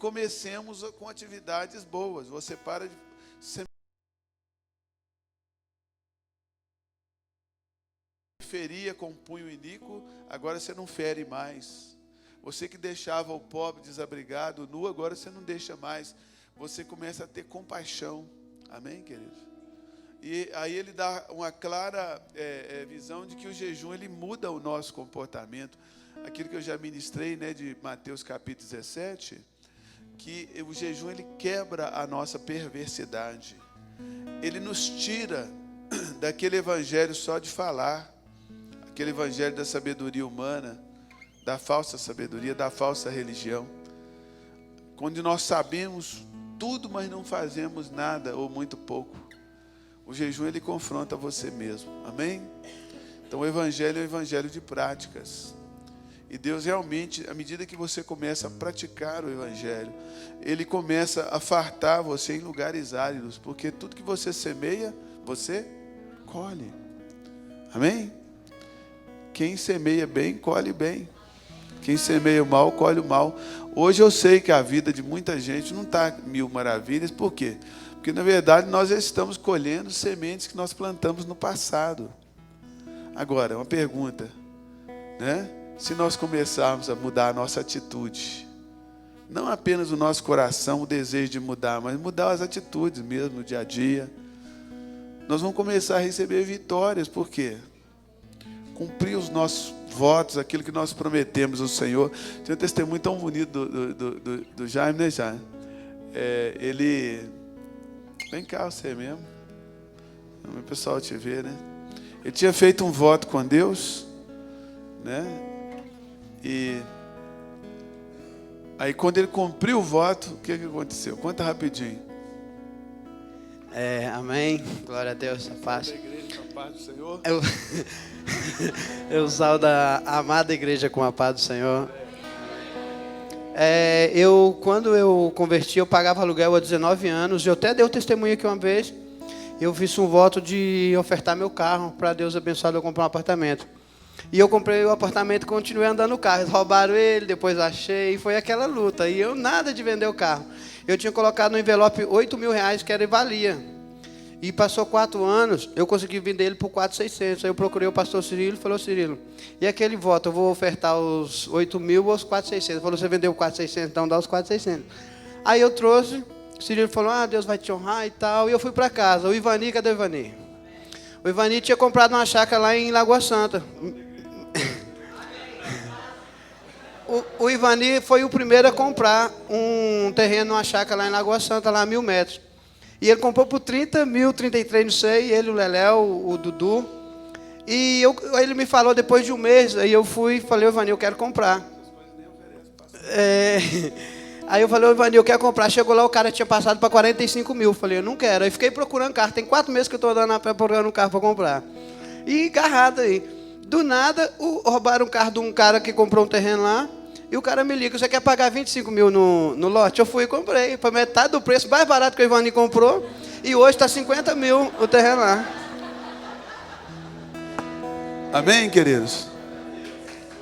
comecemos com atividades boas. Você para de feria com punho iníquo, agora você não fere mais. Você que deixava o pobre desabrigado, nu, agora você não deixa mais. Você começa a ter compaixão. Amém, queridos? E aí ele dá uma clara visão de que o jejum ele muda o nosso comportamento. Aquilo que eu já ministrei, né, de Mateus capítulo 17, que o jejum ele quebra a nossa perversidade. Ele nos tira daquele evangelho só de falar, aquele evangelho da sabedoria humana, da falsa sabedoria, da falsa religião. Quando nós sabemos tudo, mas não fazemos nada ou muito pouco. O jejum ele confronta você mesmo. Amém? Então o evangelho é o evangelho de práticas. E Deus realmente, à medida que você começa a praticar o evangelho, Ele começa a fartar você em lugares áridos, porque tudo que você semeia, você colhe. Amém? Quem semeia bem, colhe bem. Quem semeia o mal, colhe o mal. Hoje eu sei que a vida de muita gente não está mil maravilhas. Por quê? Porque na verdade nós estamos colhendo sementes que nós plantamos no passado. Agora, uma pergunta, né? Se nós começarmos a mudar a nossa atitude, não apenas o nosso coração, o desejo de mudar, mas mudar as atitudes mesmo no dia a dia, nós vamos começar a receber vitórias. Por quê? Cumprir os nossos votos, aquilo que nós prometemos ao Senhor. Tinha um testemunho tão bonito do Jaime, né, Jaime? Ele... Vem cá, você mesmo. O pessoal te vê, né? Ele tinha feito um voto com Deus, né? E aí quando ele cumpriu o voto, o que aconteceu? Conta rapidinho. Amém. Glória a Deus. A paz. Da igreja, com a paz do Senhor. Eu saúdo a amada igreja com a paz do Senhor. Quando eu converti, eu pagava aluguel há 19 anos. Eu até dei o testemunho aqui uma vez. Eu fiz um voto de ofertar meu carro para Deus abençoar eu comprar um apartamento. E eu comprei o apartamento e continuei andando no carro. Eles roubaram ele, depois achei, e foi aquela luta. E eu nada de vender o carro. Eu tinha colocado no envelope R$8.000, que era e valia. E passou 4 anos, eu consegui vender ele por 4.600. Aí eu procurei o pastor Cirilo e falou: Cirilo, e aquele voto, eu vou ofertar os 8.000 ou os 4.600? Ele falou: você vendeu 4.600, então dá os 4.600. Aí eu trouxe, o Cirilo falou: Deus vai te honrar e tal. E eu fui para casa. O Ivani, cadê o Ivani? O Ivani tinha comprado uma chácara lá em Lagoa Santa. O Ivani foi o primeiro a comprar um terreno, uma chácara lá em Lagoa Santa, lá a 1.000 metros. E ele comprou por 30 mil, 33, não sei, ele, o Leléo, o Dudu. E ele me falou depois de um mês, aí eu fui e falei: Ivani, eu quero comprar. Aí eu falei: Ivani, eu quero comprar. Chegou lá, o cara tinha passado para 45 mil. Falei: eu não quero. Aí fiquei procurando carro. Tem 4 meses que eu estou andando a pé procurando um carro para comprar. E agarrado aí. Do nada, roubaram um carro de um cara que comprou um terreno lá. E o cara me liga: você quer pagar 25 mil no lote? Eu fui e comprei. Foi metade do preço, mais barato que o Ivani comprou. E hoje está 50 mil o terreno lá. Amém, queridos?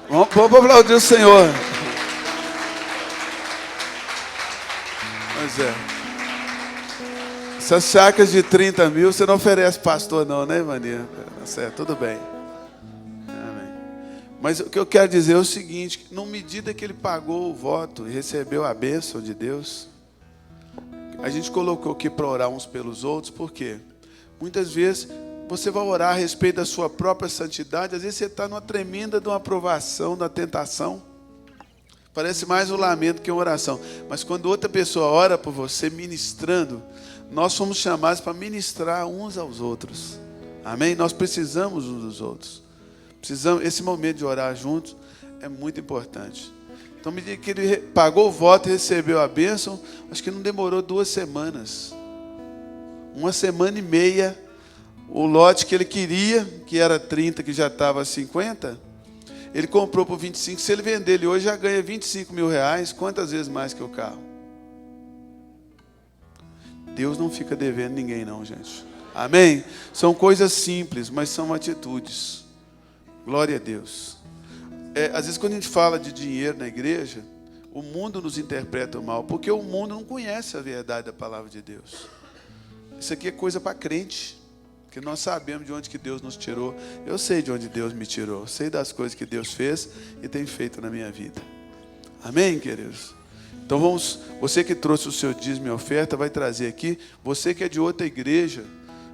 Vamos aplaudir o Senhor. Pois é. Essas chácaras de 30 mil, você não oferece pastor não, né, Ivani? Tá certo, tudo bem. Mas o que eu quero dizer é o seguinte: na medida que ele pagou o voto e recebeu a bênção de Deus, a gente colocou aqui para orar uns pelos outros. Por quê? Muitas vezes você vai orar a respeito da sua própria santidade, às vezes você está numa tremenda de uma provação, da tentação. Parece mais um lamento que uma oração. Mas quando outra pessoa ora por você, ministrando, nós somos chamados para ministrar uns aos outros. Amém? Nós precisamos uns dos outros. Esse momento de orar juntos é muito importante. Então, me diga que ele pagou o voto e recebeu a bênção. Acho que não demorou 2 semanas. 1 semana e meia. O lote que ele queria, que era 30, que já estava 50, ele comprou por 25. Se ele vender ele hoje, já ganha 25 mil reais. Quantas vezes mais que o carro? Deus não fica devendo ninguém não, gente. Amém? São coisas simples, mas são atitudes. Glória a Deus. Às vezes quando a gente fala de dinheiro na igreja, o mundo nos interpreta mal, porque o mundo não conhece a verdade da palavra de Deus. Isso aqui é coisa para crente, porque nós sabemos de onde que Deus nos tirou. Eu sei de onde Deus me tirou, sei das coisas que Deus fez e tem feito na minha vida. Amém, queridos? Então vamos, você que trouxe o seu dízimo e oferta, vai trazer aqui. Você que é de outra igreja,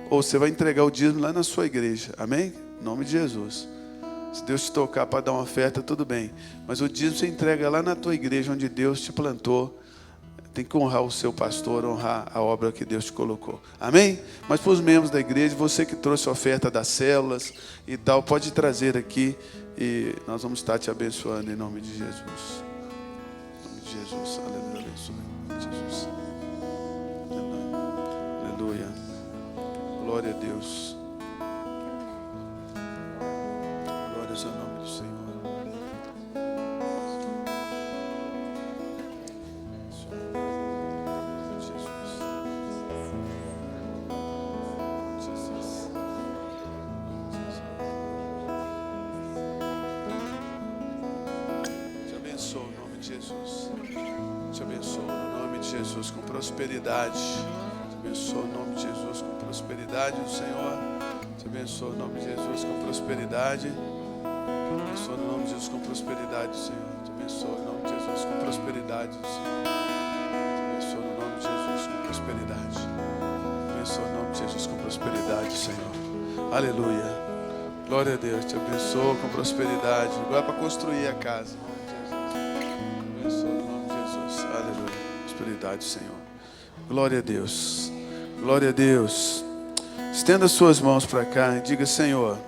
ou você vai entregar o dízimo lá na sua igreja. Amém? Em nome de Jesus. Se Deus te tocar para dar uma oferta, tudo bem. Mas o dízimo você entrega lá na tua igreja, onde Deus te plantou. Tem que honrar o seu pastor, honrar a obra que Deus te colocou. Amém? Mas para os membros da igreja, você que trouxe a oferta das células e tal, pode trazer aqui. E nós vamos estar te abençoando em nome de Jesus. Jesus, aleluia, abençoe, Jesus, aleluia, glória a Deus, glórias ao nome do Senhor. Jesus, com prosperidade. Te abençoe o nome de Jesus com prosperidade do Senhor. Te abençoe o nome de Jesus com prosperidade. Te abençoe o nome de Jesus com prosperidade do Senhor. Te abençoe o nome de Jesus com prosperidade do Senhor. Te abençoe o nome de Jesus com prosperidade. Te abençoe o nome de Jesus com prosperidade, Senhor. Aleluia. Glória a Deus. Te abençoe com prosperidade. Agora para construir a casa. Te abençoe o nome de Jesus. Aleluia. Prosperidade, Senhor. Glória a Deus. Glória a Deus. Estenda suas mãos para cá e diga: Senhor,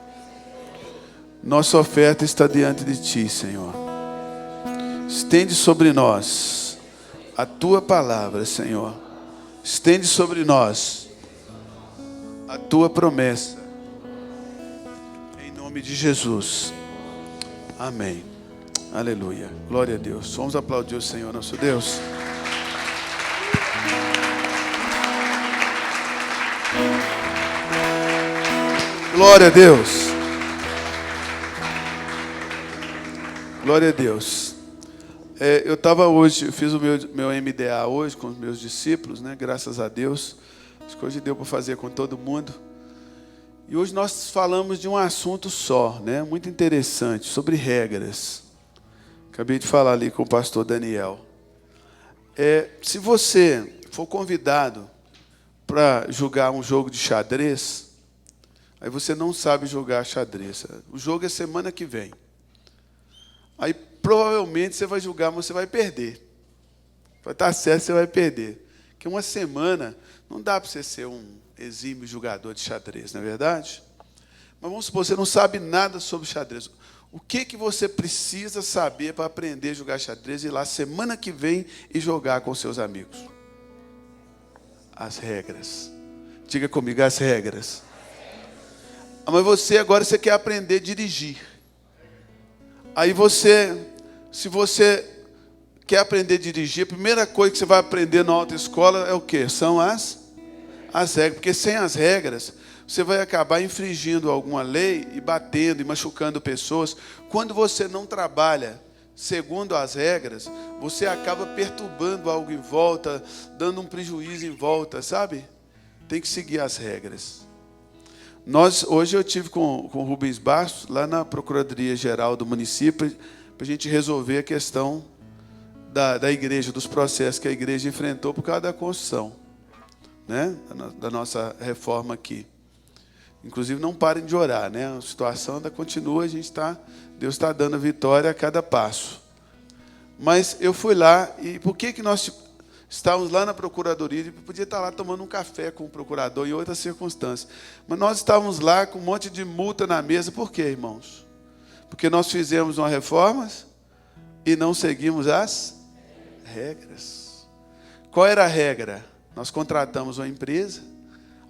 nossa oferta está diante de Ti, Senhor. Estende sobre nós a Tua palavra, Senhor. Estende sobre nós a Tua promessa. Em nome de Jesus. Amém. Aleluia. Glória a Deus. Vamos aplaudir o Senhor, nosso Deus. Glória a Deus. Glória a Deus. Eu estava hoje, eu fiz o meu MDA hoje com os meus discípulos, né? Graças a Deus. Acho que hoje deu para fazer com todo mundo. E hoje nós falamos de um assunto só, né? Muito interessante, sobre regras. Acabei de falar ali com o pastor Daniel. Se você for convidado para jogar um jogo de xadrez, aí você não sabe jogar xadrez. O jogo é semana que vem. Aí provavelmente você vai jogar, mas você vai perder. Vai estar certo, você vai perder. Porque uma semana não dá para você ser um exímio jogador de xadrez, não é verdade? Mas vamos supor, você não sabe nada sobre xadrez. O que você precisa saber para aprender a jogar xadrez e ir lá semana que vem e jogar com seus amigos? As regras. Diga comigo, as regras. Mas você quer aprender a dirigir. Aí se você quer aprender a dirigir, a primeira coisa que você vai aprender na autoescola é o quê? São as regras. Porque sem as regras, você vai acabar infringindo alguma lei e batendo e machucando pessoas. Quando você não trabalha segundo as regras, você acaba perturbando algo em volta, dando um prejuízo em volta, sabe? Tem que seguir as regras. Hoje eu tive com o Rubens Bastos, lá na Procuradoria-Geral do município, para a gente resolver a questão da igreja, dos processos que a igreja enfrentou por causa da construção, né? Da nossa reforma aqui. Inclusive, não parem de orar, né? A situação ainda continua, Deus está dando a vitória a cada passo. Mas eu fui lá, e por que nós estávamos lá na Procuradoria? Eu podia estar lá tomando um café com o procurador em outras circunstâncias. Mas nós estávamos lá com um monte de multa na mesa. Por quê, irmãos? Porque nós fizemos uma reforma e não seguimos as regras. Qual era a regra? Nós contratamos uma empresa.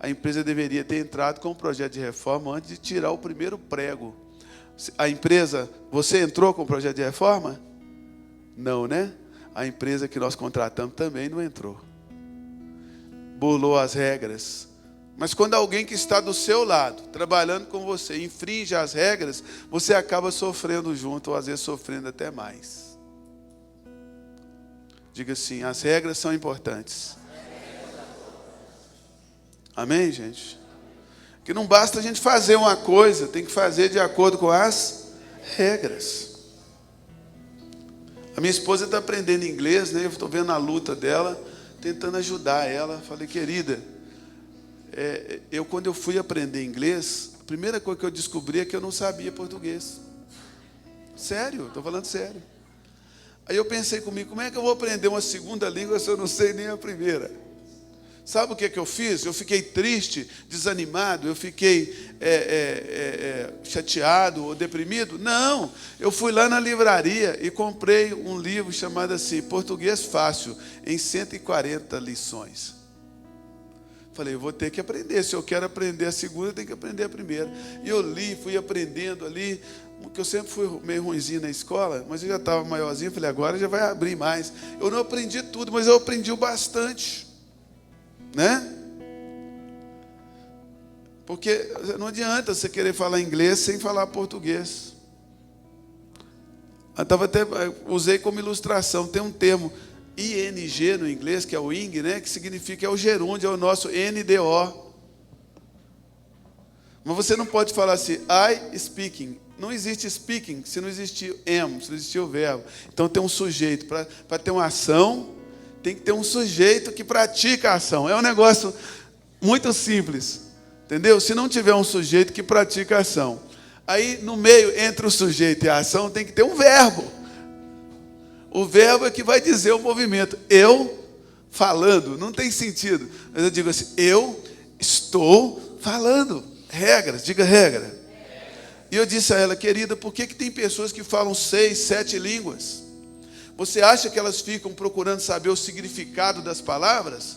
A empresa deveria ter entrado com um projeto de reforma antes de tirar o primeiro prego. A empresa, você entrou com o projeto de reforma? Não, né? A empresa que nós contratamos também não entrou. Burlou as regras. Mas quando alguém que está do seu lado, trabalhando com você, infringe as regras, você acaba sofrendo junto, ou às vezes sofrendo até mais. Diga assim, as regras são importantes. Amém, gente? Que não basta a gente fazer uma coisa, tem que fazer de acordo com as regras. A minha esposa está aprendendo inglês, né? Eu estou vendo a luta dela, tentando ajudar ela. Falei, querida, quando eu fui aprender inglês, a primeira coisa que eu descobri é que eu não sabia português. Sério, estou falando sério. Aí eu pensei comigo, como é que eu vou aprender uma segunda língua se eu não sei nem a primeira? Sabe o que eu fiz? Eu fiquei triste, desanimado, eu fiquei chateado ou deprimido? Não, eu fui lá na livraria e comprei um livro chamado assim, Português Fácil, em 140 lições. Falei, eu vou ter que aprender, se eu quero aprender a segunda, eu tenho que aprender a primeira. E eu li, fui aprendendo ali, porque eu sempre fui meio ruinzinho na escola, mas eu já estava maiorzinho, falei, agora já vai abrir mais. Eu não aprendi tudo, mas eu aprendi o bastante. Né? Porque não adianta você querer falar inglês sem falar português. Usei como ilustração, tem um termo ING no inglês, que é o ing, né? Que significa, é o gerúndio, é o nosso NDO. Mas você não pode falar assim, I speaking. Não existe speaking se não existir am, se não existir o verbo. Então tem um sujeito, para ter uma ação, tem que ter um sujeito que pratica a ação. É um negócio muito simples, entendeu? Se não tiver um sujeito que pratica a ação, aí no meio, entre o sujeito e a ação, tem que ter um verbo. O verbo é que vai dizer o movimento. Eu falando, não tem sentido. Mas eu digo assim, eu estou falando. Regras, diga regra. E eu disse a ela, querida, por que tem pessoas que falam 6, 7 línguas? Você acha que elas ficam procurando saber o significado das palavras?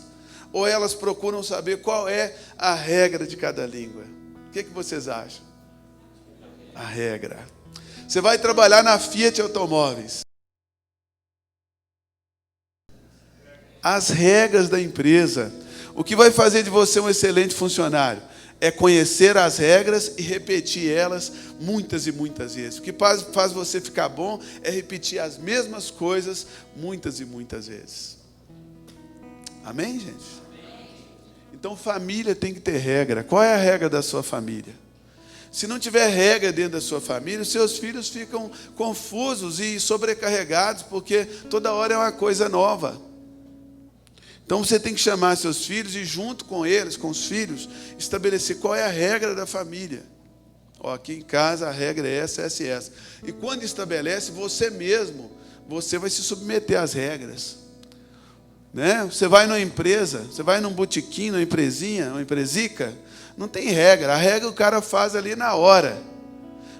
Ou elas procuram saber qual é a regra de cada língua? O que vocês acham? A regra. Você vai trabalhar na Fiat Automóveis. As regras da empresa. O que vai fazer de você um excelente funcionário? É conhecer as regras e repetir elas muitas e muitas vezes. O que faz você ficar bom é repetir as mesmas coisas muitas e muitas vezes. Amém, gente? Então, família tem que ter regra. Qual é a regra da sua família? Se não tiver regra dentro da sua família, os seus filhos ficam confusos e sobrecarregados, porque toda hora é uma coisa nova. Então você tem que chamar seus filhos e junto com eles, com os filhos, estabelecer qual é a regra da família. Aqui em casa a regra é essa, essa e essa. E quando estabelece, você mesmo, você vai se submeter às regras. Né? Você vai numa empresa, você vai num botequim, numa empresinha, numa empresica, não tem regra. A regra o cara faz ali na hora.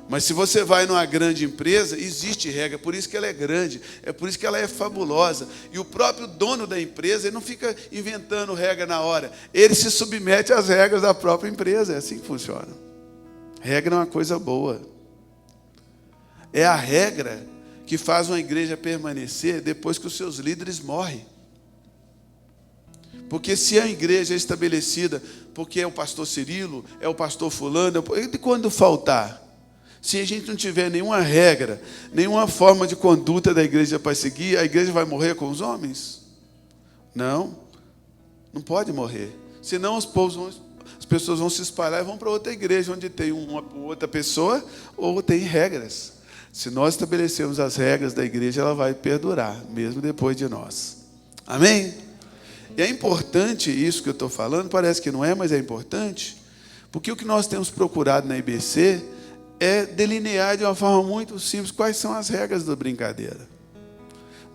Mas se você vai numa grande empresa, existe regra, por isso que ela é grande, é por isso que ela é fabulosa. E o próprio dono da empresa, ele não fica inventando regra na hora, ele se submete às regras da própria empresa, é assim que funciona. Regra é uma coisa boa. É a regra que faz uma igreja permanecer depois que os seus líderes morrem. Porque se a igreja é estabelecida, porque é o pastor Cirilo, é o pastor fulano, e quando faltar? Se a gente não tiver nenhuma regra, nenhuma forma de conduta da igreja para seguir, a igreja vai morrer com os homens? Não, não pode morrer. Senão as pessoas vão se espalhar e vão para outra igreja, onde tem uma outra pessoa ou tem regras. Se nós estabelecemos as regras da igreja, ela vai perdurar, mesmo depois de nós. Amém? E é importante isso que eu estou falando, parece que não é, mas é importante, porque o que nós temos procurado na IBC é delinear de uma forma muito simples quais são as regras da brincadeira.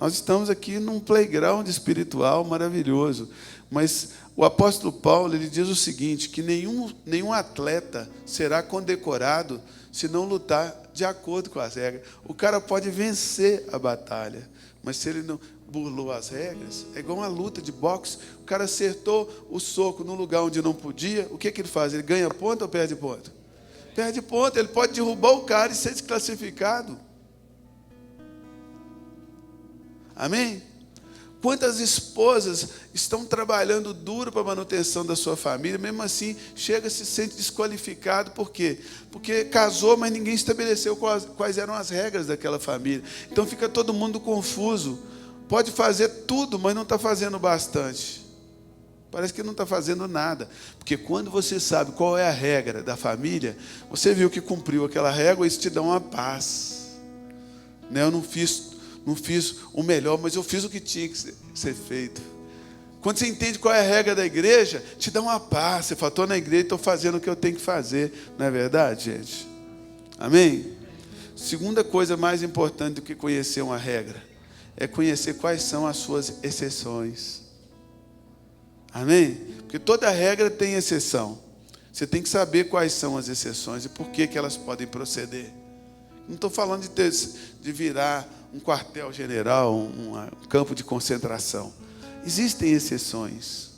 Nós estamos aqui num playground espiritual maravilhoso, mas o apóstolo Paulo ele diz o seguinte, que nenhum atleta será condecorado se não lutar de acordo com as regras. O cara pode vencer a batalha, mas se ele não burlou as regras, é igual uma luta de boxe, o cara acertou o soco no lugar onde não podia, o que ele faz? Ele ganha ponto ou perde ponto? Perde ponto, ele pode derrubar o cara e ser desclassificado. Amém? Quantas esposas estão trabalhando duro para a manutenção da sua família, mesmo assim, chega e se sente desqualificado, por quê? Porque casou, mas ninguém estabeleceu quais eram as regras daquela família. Então fica todo mundo confuso. Pode fazer tudo, mas não está fazendo bastante. Parece que não está fazendo nada. Porque quando você sabe qual é a regra da família, você viu que cumpriu aquela regra, isso te dá uma paz. Né? Eu não fiz o melhor, mas eu fiz o que tinha que ser feito. Quando você entende qual é a regra da igreja, te dá uma paz. Você fala, estou na igreja e estou fazendo o que eu tenho que fazer. Não é verdade, gente? Amém? Segunda coisa mais importante do que conhecer uma regra é conhecer quais são as suas exceções. Amém? Porque toda regra tem exceção. Você tem que saber quais são as exceções e por que elas podem proceder. Não estou falando de virar um quartel-general, um campo de concentração. Existem exceções.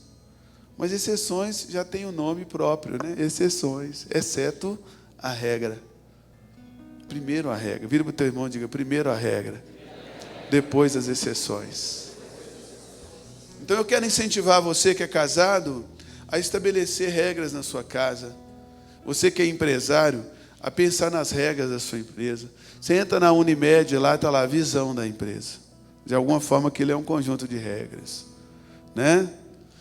Mas exceções já têm um nome próprio, né? Exceções, exceto a regra. Primeiro a regra. Vira para o teu irmão e diga, primeiro a regra. Depois as exceções. Então eu quero incentivar você que é casado a estabelecer regras na sua casa. Você que é empresário, a pensar nas regras da sua empresa. Você entra na Unimed, lá está lá a visão da empresa. De alguma forma aquilo é um conjunto de regras. Né?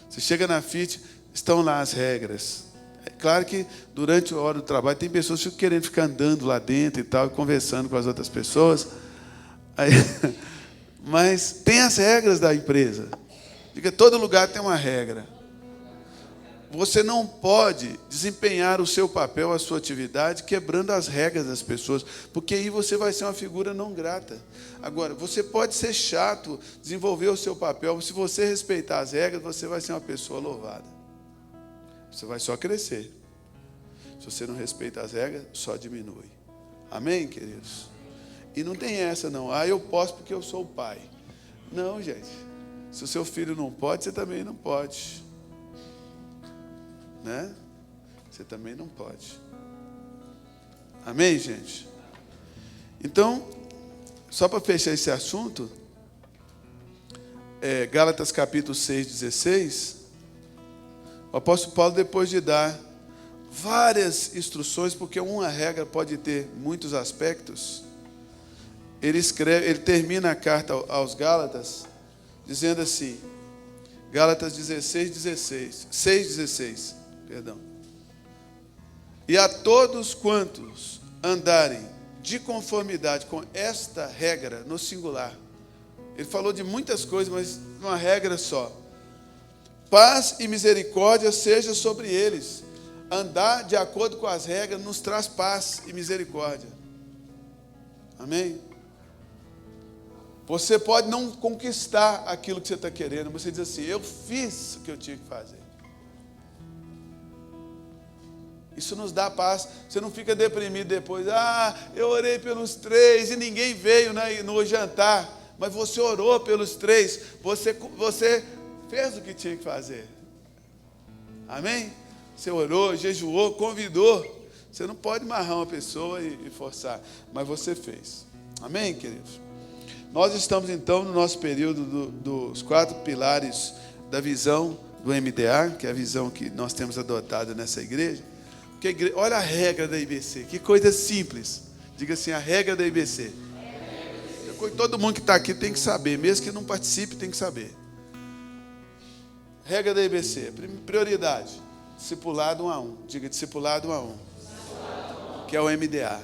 Você chega na FIT, estão lá as regras. É claro que durante a hora do trabalho tem pessoas que ficam querendo ficar andando lá dentro e tal, conversando com as outras pessoas. Aí, mas tem as regras da empresa. Diga, todo lugar tem uma regra. Você não pode desempenhar o seu papel, a sua atividade, quebrando as regras das pessoas, porque aí você vai ser uma figura não grata. Agora, você pode ser chato, desenvolver o seu papel, mas se você respeitar as regras, você vai ser uma pessoa louvada. Você vai só crescer. Se você não respeita as regras, só diminui. Amém, queridos? E não tem essa não. Eu posso porque eu sou o pai. Não, gente. Se o seu filho não pode, você também não pode. Né? Você também não pode. Amém, gente? Então, só para fechar esse assunto, Gálatas capítulo 6, 16, o apóstolo Paulo, depois de dar várias instruções, porque uma regra pode ter muitos aspectos, ele termina a carta aos Gálatas, dizendo assim, Gálatas 6:16, perdão. E a todos quantos andarem de conformidade com esta regra, no singular. Ele falou de muitas coisas, mas uma regra só. Paz e misericórdia seja sobre eles. Andar de acordo com as regras nos traz paz e misericórdia. Amém? Você pode não conquistar aquilo que você está querendo, mas você diz assim, eu fiz o que eu tinha que fazer. Isso nos dá paz. Você não fica deprimido depois. Eu orei pelos 3 e ninguém veio no jantar. Mas você orou pelos 3. Você fez o que tinha que fazer. Amém? Você orou, jejuou, convidou. Você não pode amarrar uma pessoa e forçar. Mas você fez. Amém, queridos? Nós estamos então no nosso período dos 4 pilares da visão do MDA, que é a visão que nós temos adotado nessa igreja. Porque olha a regra da IBC, que coisa simples. Diga assim, a regra da IBC. Todo mundo que está aqui tem que saber, mesmo que não participe, tem que saber. Regra da IBC, prioridade, discipulado 1 a 1. Diga, discipulado 1 a 1. Que é o MDA.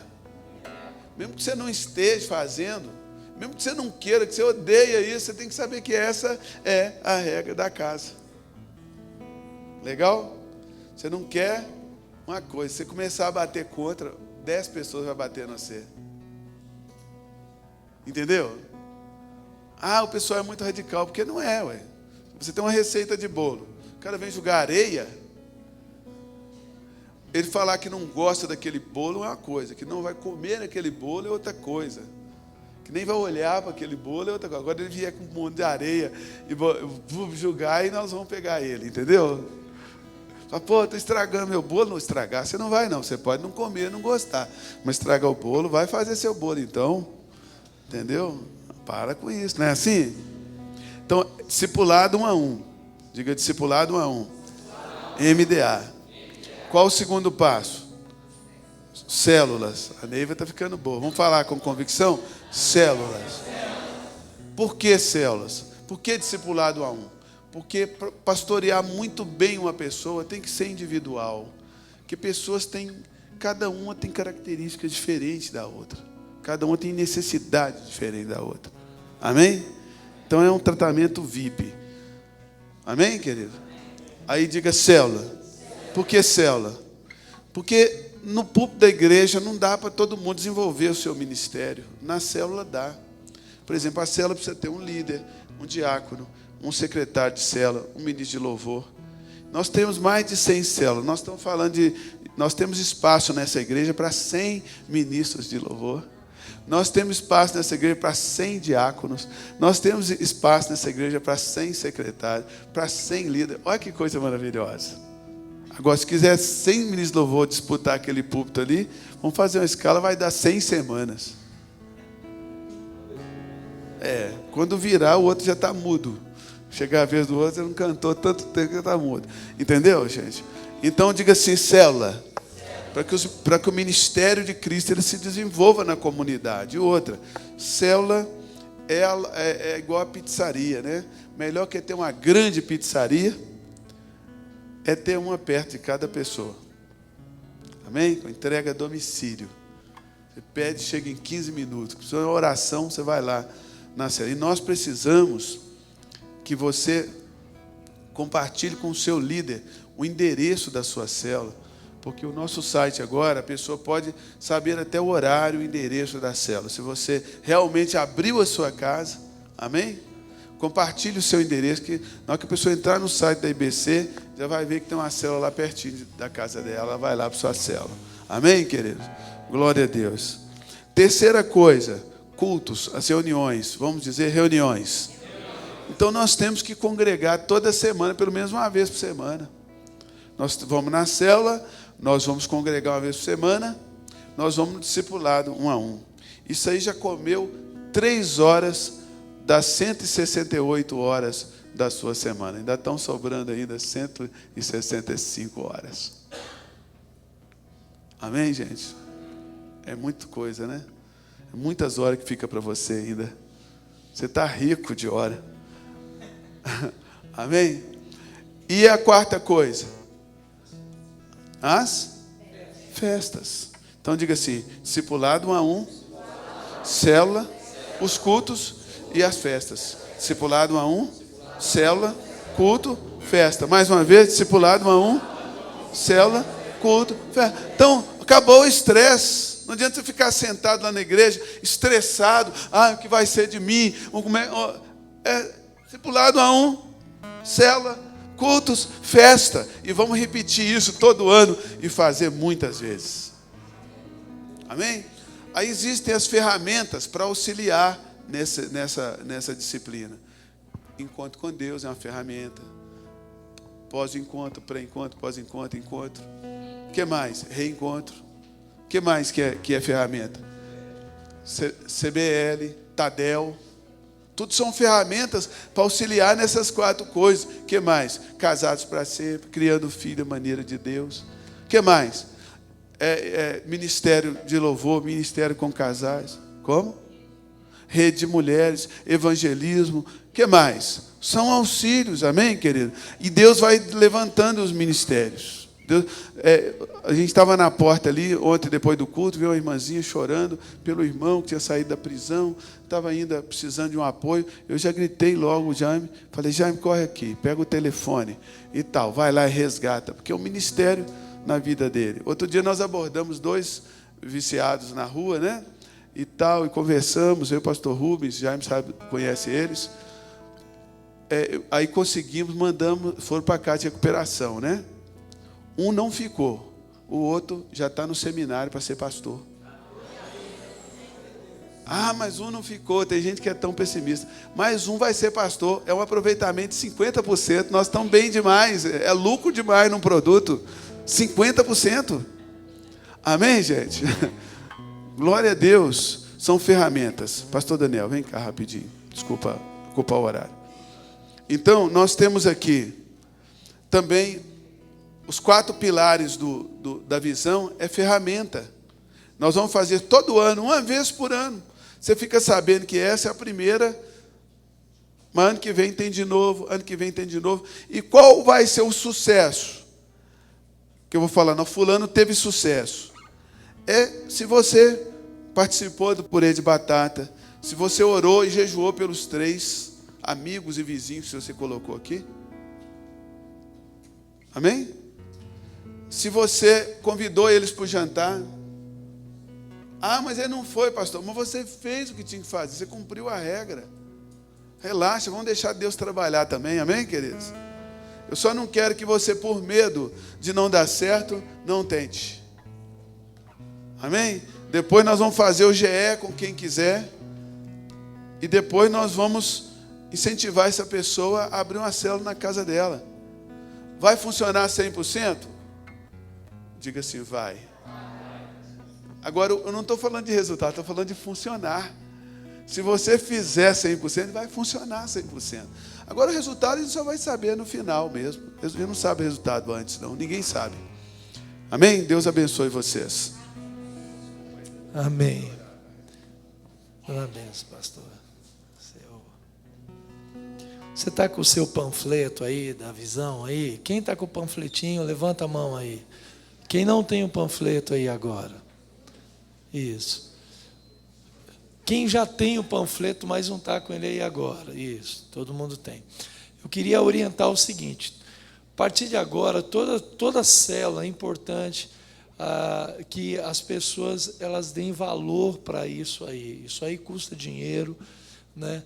Mesmo que você não esteja fazendo, mesmo que você não queira, que você odeia isso, você tem que saber que essa é a regra da casa. Legal? Você não quer uma coisa, se você começar a bater contra, 10 pessoas vão bater no você. Entendeu? O pessoal é muito radical, porque não é, ué. Você tem uma receita de bolo, o cara vem jogar areia, ele falar que não gosta daquele bolo é uma coisa, que não vai comer aquele bolo é outra coisa. Que nem vai olhar para aquele bolo é outra coisa. Agora ele vier com um monte de areia e vou julgar e nós vamos pegar ele, entendeu? Fala, estou estragando meu bolo. Não estragar, você não vai não. Você pode não comer, não gostar. Mas estragar o bolo, vai fazer seu bolo então. Entendeu? Para com isso, não é assim? Então, discipulado 1 a 1. Diga, discipulado 1 a 1. MDA. Qual o segundo passo? Células. A Neiva está ficando boa. Vamos falar com convicção? Células. Por que células? Por que discipulado a um? Porque pastorear muito bem uma pessoa tem que ser individual. Porque pessoas têm, cada uma tem características diferentes da outra. Cada uma tem necessidade diferente da outra. Amém? Então é um tratamento VIP. Amém, querido? Aí diga célula. Por que célula? Porque no púlpito da igreja não dá para todo mundo desenvolver o seu ministério. Na célula dá. Por exemplo, a célula precisa ter um líder, um diácono, um secretário de célula, um ministro de louvor. Nós temos mais de 100 células. Nós estamos falando nós temos espaço nessa igreja para 100 ministros de louvor. Nós temos espaço nessa igreja para 100 diáconos. Nós temos espaço nessa igreja para 100 secretários, para 100 líderes. Olha que coisa maravilhosa. Agora, se quiser 100 ministros de louvor disputar aquele púlpito ali, vamos fazer uma escala, vai dar 100 semanas. Quando virar, o outro já está mudo. Chegar a vez do outro, ele não cantou tanto tempo que está mudo. Entendeu, gente? Então, diga assim, célula. Para que o ministério de Cristo ele se desenvolva na comunidade. E outra, célula é igual a pizzaria, né? Melhor que ter uma grande pizzaria é ter uma perto de cada pessoa. Amém? Com entrega a domicílio. Você pede, chega em 15 minutos. Se for uma oração, você vai lá na célula. E nós precisamos que você compartilhe com o seu líder o endereço da sua célula. Porque o nosso site agora, a pessoa pode saber até o horário, o endereço da célula. Se você realmente abriu a sua casa, amém? Compartilhe o seu endereço, que na hora que a pessoa entrar no site da IBC, já vai ver que tem uma célula lá pertinho da casa dela, ela vai lá para a sua célula. Amém, queridos? Glória a Deus. Terceira coisa, cultos, as reuniões. Vamos dizer reuniões. Então nós temos que congregar toda semana, pelo menos uma vez por semana. Nós vamos na célula, nós vamos congregar uma vez por semana, nós vamos no discipulado um a um. Isso aí já comeu 3 horas das 168 horas da sua semana. Ainda estão sobrando ainda 165 horas. Amém, gente? É muita coisa, né? É muitas horas que fica para você ainda. Você está rico de hora. Amém? E a quarta coisa? As festas. Então diga assim, discipulado 1 a 1, célula, os cultos e as festas. Discipulado 1 a 1, célula, culto, festa. Mais uma vez, discipulado 1 a 1, célula, culto, festa. Então, acabou o estresse. Não adianta você ficar sentado lá na igreja, estressado. O que vai ser de mim? Discipulado 1 a 1, célula, cultos, festa. E vamos repetir isso todo ano e fazer muitas vezes. Amém? Aí existem as ferramentas para auxiliar nessa disciplina. Encontro com Deus é uma ferramenta. Pós-encontro, pré-encontro, pós-encontro, encontro. O que mais? Reencontro. O que mais que é ferramenta? CBL, Tadel. Tudo são ferramentas para auxiliar nessas 4 coisas. O que mais? Casados para sempre, criando filho à maneira de Deus. O que mais? Ministério de louvor, ministério com casais. Como? Rede de mulheres, evangelismo. O que mais? São auxílios, amém, querido? E Deus vai levantando os ministérios. A gente estava na porta ali, ontem, depois do culto, viu uma irmãzinha chorando pelo irmão que tinha saído da prisão, estava ainda precisando de um apoio. Eu já gritei logo o Jaime, falei, Jaime, corre aqui, pega o telefone e tal, vai lá e resgata, porque é um ministério na vida dele. Outro dia nós abordamos 2 viciados na rua, né? E tal, e conversamos, eu e o pastor Rubens, Jaime conhece eles. Aí conseguimos, foram para a casa de recuperação, né? Um não ficou, o outro já está no seminário para ser pastor. Mas um não ficou, tem gente que é tão pessimista. Mas um vai ser pastor, é um aproveitamento de 50%, nós estamos bem demais, é lucro demais num produto, 50%. Amém, gente? Glória a Deus, são ferramentas. Pastor Daniel, vem cá rapidinho, desculpa o horário. Então, nós temos aqui também os 4 pilares da visão é ferramenta. Nós vamos fazer todo ano, uma vez por ano. Você fica sabendo que essa é a primeira Mas ano que vem tem de novo, ano que vem tem de novo. E qual vai ser o sucesso? Que eu vou falar, não, fulano teve sucesso. É se você participou do purê de batata, se você orou e jejuou pelos 3 amigos e vizinhos que você colocou aqui. Amém? Se você convidou eles para o jantar. Ah, mas ele não foi, pastor. Mas você fez o que tinha que fazer, você cumpriu a regra. Relaxa, vamos deixar Deus trabalhar também, amém, queridos? Eu só não quero que você, por medo de não dar certo, não tente. Amém? Depois nós vamos fazer o GE com quem quiser. E depois nós vamos incentivar essa pessoa a abrir uma célula na casa dela. Vai funcionar 100%? Diga assim, vai. Agora, eu não estou falando de resultado, estou falando de funcionar. Se você fizer 100%, vai funcionar 100%. Agora, o resultado ele só vai saber no final mesmo. Ele não sabe o resultado antes, não. Ninguém sabe. Amém? Deus abençoe vocês. Amém. Parabéns, pastor. Você está com o seu panfleto aí, da visão aí? Quem está com o panfletinho, levanta a mão aí. Quem não tem o panfleto aí agora? Isso. Quem já tem o panfleto, mas não está com ele aí agora? Isso, todo mundo tem. Eu queria orientar o seguinte: a partir de agora, toda célula é importante que as pessoas elas deem valor para isso aí. Isso aí custa dinheiro, né?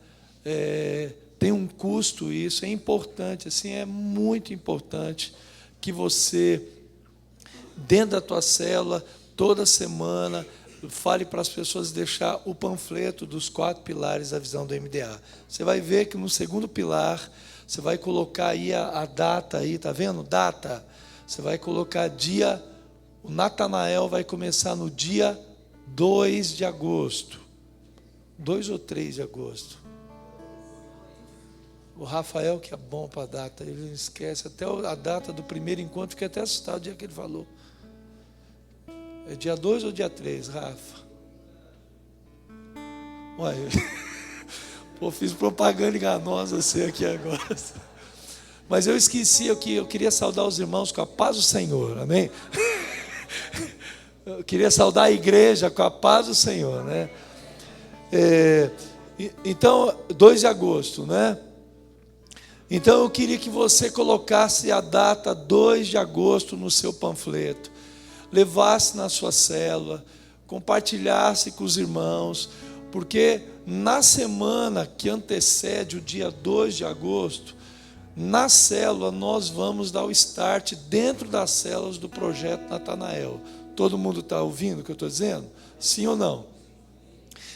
Tem um custo isso, é importante, assim, é muito importante que você, dentro da tua célula, toda semana, fale para as pessoas deixar o panfleto dos 4 pilares da visão do MDA. Você vai ver que no segundo pilar, você vai colocar aí a data aí, tá vendo? Data. Você vai colocar dia, o Natanael vai começar no dia 2 de agosto. 2 ou 3 de agosto. O Rafael, que é bom para a data, ele esquece até a data do primeiro encontro, fiquei até assustado o dia que ele falou. É dia 2 ou dia 3, Rafa? Ué, pô, fiz propaganda enganosa assim aqui agora. Mas eu esqueci que eu queria saudar os irmãos com a paz do Senhor, amém? Eu queria saudar a igreja com a paz do Senhor, né? Então, 2 de agosto, né? Então eu queria que você colocasse a data 2 de agosto no seu panfleto, levasse na sua célula, compartilhasse com os irmãos, porque na semana que antecede o dia 2 de agosto, na célula nós vamos dar o start dentro das células do projeto Natanael. Todo mundo está ouvindo o que eu estou dizendo? Sim ou não?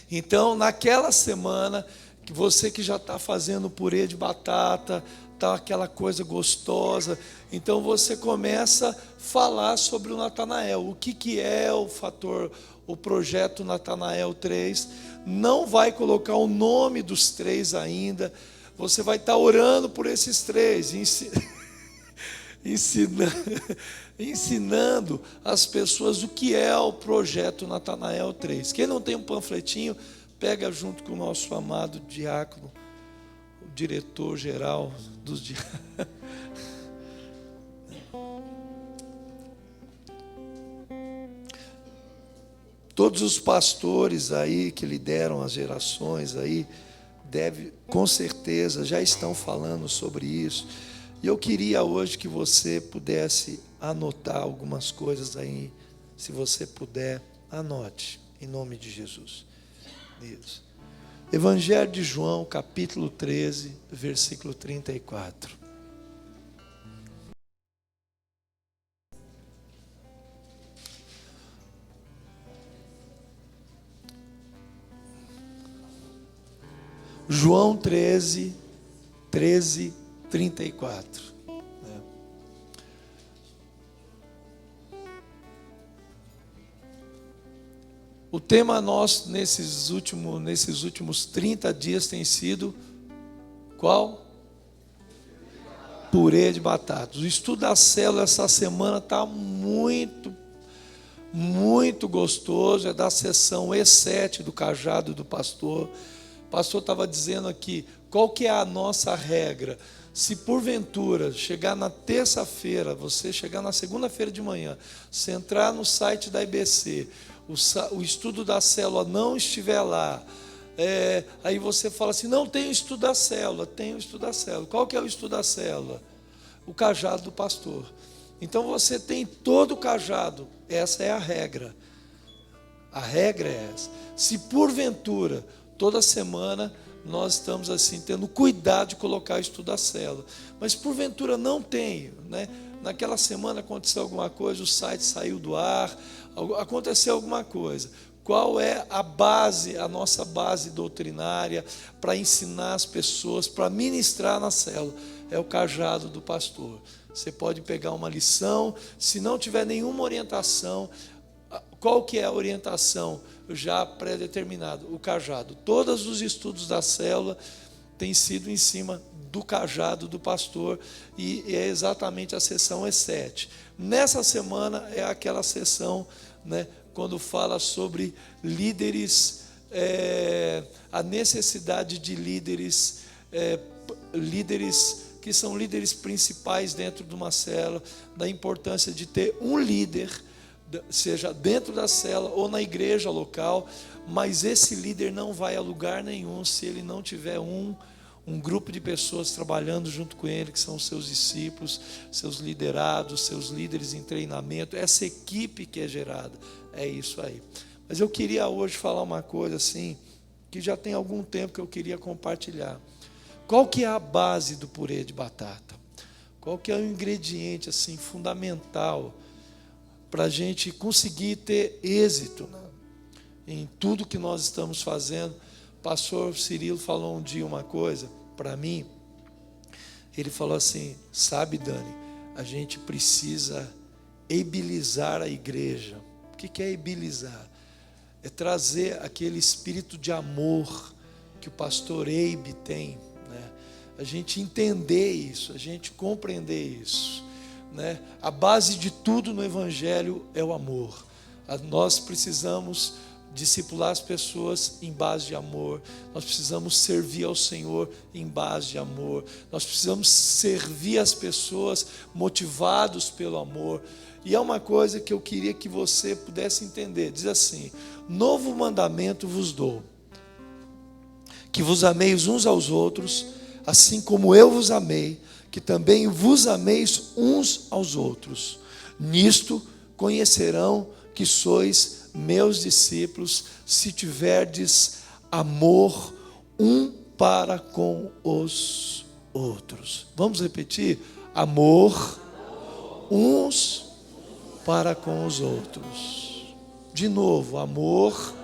Então, naquela semana, que você que já está fazendo purê de batata, está aquela coisa gostosa, então você começa a falar sobre o Natanael. O que é o projeto Natanael 3? Não vai colocar o nome dos 3 ainda, você vai estar orando por esses 3, ensinando as pessoas o que é o projeto Natanael 3. Quem não tem um panfletinho, pega junto com o nosso amado diácono, o diretor-geral dos diáconos. Todos os pastores aí que lideram as gerações aí, com certeza, já estão falando sobre isso. E eu queria hoje que você pudesse anotar algumas coisas aí. Se você puder, anote, em nome de Jesus. Isso. Evangelho de João, capítulo 13, versículo 34. João 13, 34. O tema nosso nesses últimos 30 dias tem sido qual? Purê de batatas. O estudo da célula essa semana está muito gostoso. É da sessão E7 do cajado do pastor. O pastor estava dizendo aqui Qual que é a nossa regra? Se porventura chegar na terça-feira, você chegar na segunda-feira de manhã, você entrar no site da IBC, o estudo da célula não estiver lá, aí você fala assim, não tem o estudo da célula. Tem o estudo da célula. Qual que é o estudo da célula? O cajado do pastor. Então você tem todo o cajado. Essa é a regra. A regra é essa. Se porventura, toda semana, nós estamos assim, tendo cuidado de colocar o estudo da célula. Mas porventura não tem, né? Naquela semana aconteceu alguma coisa, o site saiu do ar, aconteceu alguma coisa. Qual é a base, a nossa base doutrinária para ensinar as pessoas, para ministrar na célula? É o cajado do pastor. Você pode pegar uma lição, se não tiver nenhuma orientação, qual que é a orientação já pré-determinada? O cajado. Todos os estudos da célula têm sido em cima do cajado do pastor, e é exatamente a sessão E7. Nessa semana é aquela sessão, né, quando fala sobre líderes, a necessidade de líderes, líderes que são líderes principais dentro de uma célula, da importância de ter um líder, seja dentro da célula ou na igreja local, mas esse líder não vai a lugar nenhum se ele não tiver um grupo de pessoas trabalhando junto com ele, que são seus discípulos, seus liderados, seus líderes em treinamento, essa equipe que é gerada, é isso aí. Mas eu queria hoje falar uma coisa assim, que já tem algum tempo que eu queria compartilhar. Qual que é a base do purê de batata? Qual que é o ingrediente assim fundamental para a gente conseguir ter êxito, né, em tudo que nós estamos fazendo? O pastor Cirilo falou um dia uma coisa para mim. Ele falou assim: sabe, Dani, a gente precisa ebilizar a igreja. O que é ebilizar? É trazer aquele espírito de amor que o pastor Eibe tem, né? A gente entender isso, a gente compreender isso, né? A base de tudo no evangelho é o amor. Nós precisamos discipular as pessoas em base de amor. Nós precisamos servir ao Senhor em base de amor. Nós precisamos servir as pessoas motivados pelo amor. E é uma coisa que eu queria que você pudesse entender. Diz assim: novo mandamento vos dou, que vos ameis uns aos outros, assim como eu vos amei, que também vos ameis uns aos outros. Nisto conhecerão que sois meus discípulos, se tiverdes amor um para com os outros. Vamos repetir? Amor uns para com os outros. De novo, amor.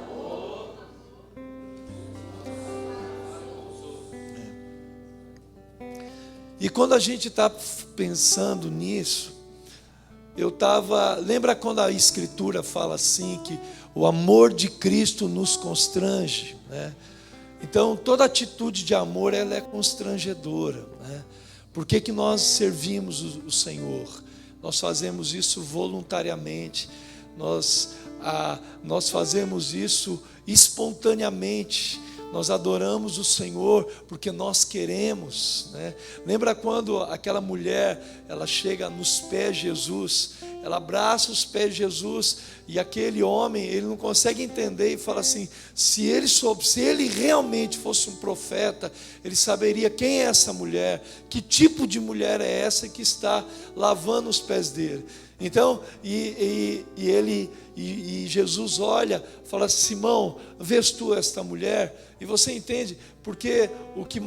E quando a gente está pensando nisso, lembra quando a Escritura fala assim, que o amor de Cristo nos constrange, né? Então, toda atitude de amor, ela é constrangedora, né? Por que nós servimos o Senhor? Nós fazemos isso voluntariamente, nós fazemos isso espontaneamente. Nós adoramos o Senhor porque nós queremos, né? Lembra quando aquela mulher, ela chega nos pés de Jesus, ela abraça os pés de Jesus, e aquele homem, ele não consegue entender e fala assim: se ele realmente fosse um profeta, ele saberia quem é essa mulher, que tipo de mulher é essa que está lavando os pés dele. Então, Jesus olha, fala: Simão, vês tu esta mulher? E você entende, porque o que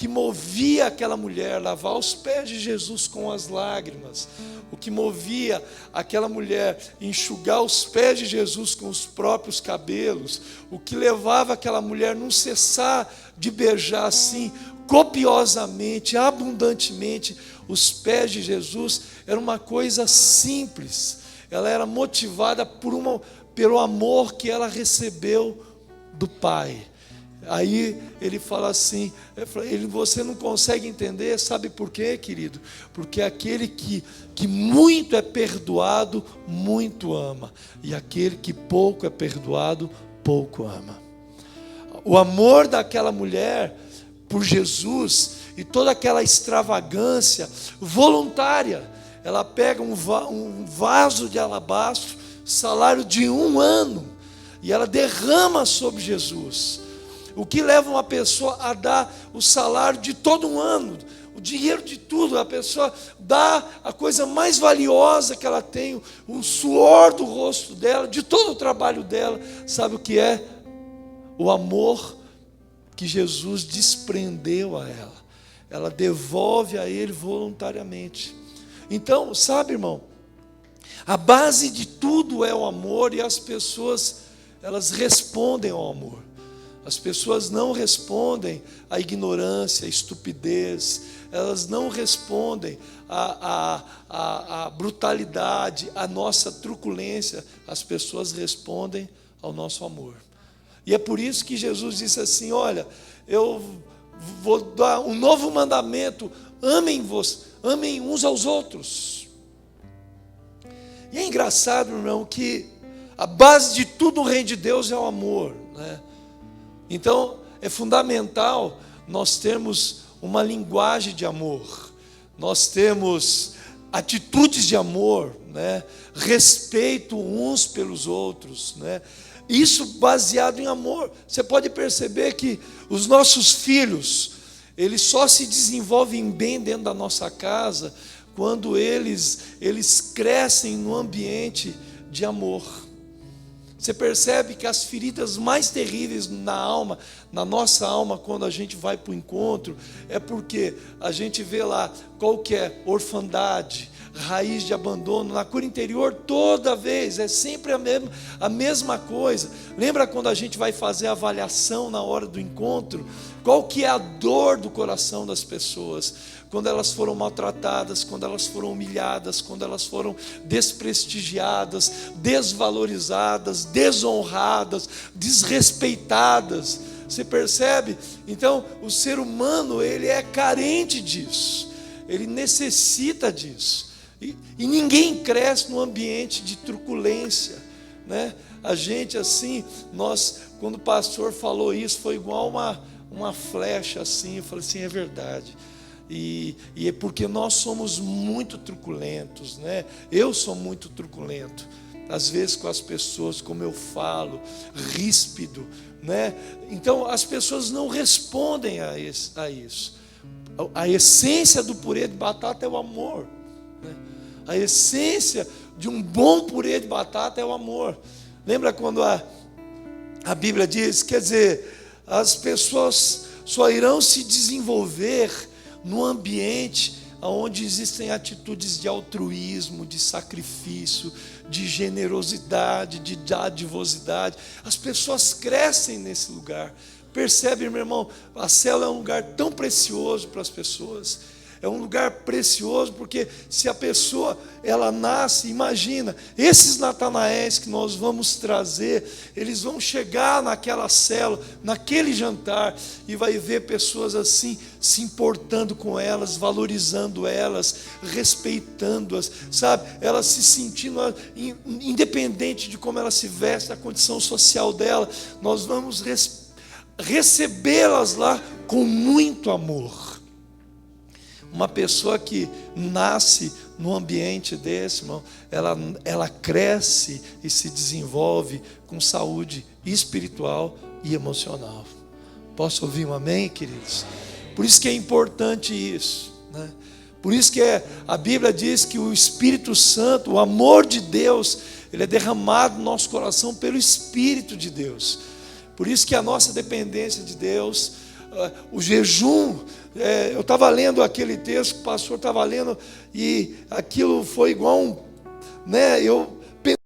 movia aquela mulher lavar os pés de Jesus com as lágrimas, o que movia aquela mulher enxugar os pés de Jesus com os próprios cabelos, o que levava aquela mulher não cessar de beijar assim copiosamente, abundantemente os pés de Jesus, era uma coisa simples. Ela era motivada pelo amor que ela recebeu do Pai. Aí ele fala assim, você não consegue entender, sabe por quê, querido? Porque aquele que muito é perdoado, muito ama, e aquele que pouco é perdoado, pouco ama. o amor daquela mulher por Jesus e toda aquela extravagância voluntária. Ela pega um vaso de alabastro, salário de 1 ano, e ela derrama sobre Jesus. O que leva uma pessoa a dar o salário de todo um ano, o dinheiro de tudo. A pessoa dá a coisa mais valiosa que ela tem, o suor do rosto dela, de todo o trabalho dela. Sabe o que é? O amor que Jesus desprendeu a ela. Ela devolve a ele voluntariamente. Então, sabe, irmão, a base de tudo é o amor, e as pessoas, elas respondem ao amor. As pessoas não respondem à ignorância, à estupidez, elas não respondem à brutalidade, à nossa truculência. As pessoas respondem ao nosso amor. E é por isso que Jesus disse assim: olha, eu vou dar um novo mandamento: amem uns aos outros. E é engraçado, irmão, que a base de tudo no reino de Deus é o amor, né? Então, é fundamental nós termos uma linguagem de amor, nós temos atitudes de amor, né? Respeito uns pelos outros, né? Isso baseado em amor. Você pode perceber que os nossos filhos, eles só se desenvolvem bem dentro da nossa casa quando eles crescem no ambiente de amor. Você percebe que as feridas mais terríveis na alma, na nossa alma, quando a gente vai para o encontro, é porque a gente vê lá qual que é orfandade, raiz de abandono. Na cura interior, toda vez, é sempre a mesma coisa. Lembra quando a gente vai fazer a avaliação na hora do encontro? Qual que é a dor do coração das pessoas? Quando elas foram maltratadas, quando elas foram humilhadas, quando elas foram desprestigiadas, desvalorizadas, desonradas, desrespeitadas. Você percebe? Então, o ser humano, ele é carente disso, ele necessita disso. E ninguém cresce num ambiente de truculência, né? A gente assim, quando o pastor falou isso, foi igual uma flecha assim. Eu falei assim: é verdade. E é porque nós somos muito truculentos, né? Eu sou muito truculento, às vezes com as pessoas, como eu falo, ríspido, né? Então as pessoas não respondem a isso. A essência do purê de batata é o amor, né? A essência de um bom purê de batata é o amor. Lembra quando a Bíblia diz, quer dizer, as pessoas só irão se desenvolver no ambiente onde existem atitudes de altruísmo, de sacrifício, de generosidade, de dadivosidade. As pessoas crescem nesse lugar. Percebe, meu irmão, a célula é um lugar tão precioso para as pessoas. É um lugar precioso porque se a pessoa, ela nasce, imagina, esses Natanaéis que nós vamos trazer, eles vão chegar naquela célula, naquele jantar, e vai ver pessoas assim, se importando com elas, valorizando elas, respeitando-as, sabe? Elas se sentindo, independente de como ela se veste, da condição social dela, nós vamos recebê-las lá com muito amor. Uma pessoa que nasce num ambiente desse, irmão, ela cresce e se desenvolve com saúde espiritual e emocional. Posso ouvir um amém, queridos? Por isso que é importante isso, né? Por isso que a Bíblia diz que o Espírito Santo, o amor de Deus, ele é derramado no nosso coração pelo Espírito de Deus. Por isso que a nossa dependência de Deus, o jejum, eu estava lendo aquele texto que o pastor estava lendo, e aquilo foi igual eu pensei,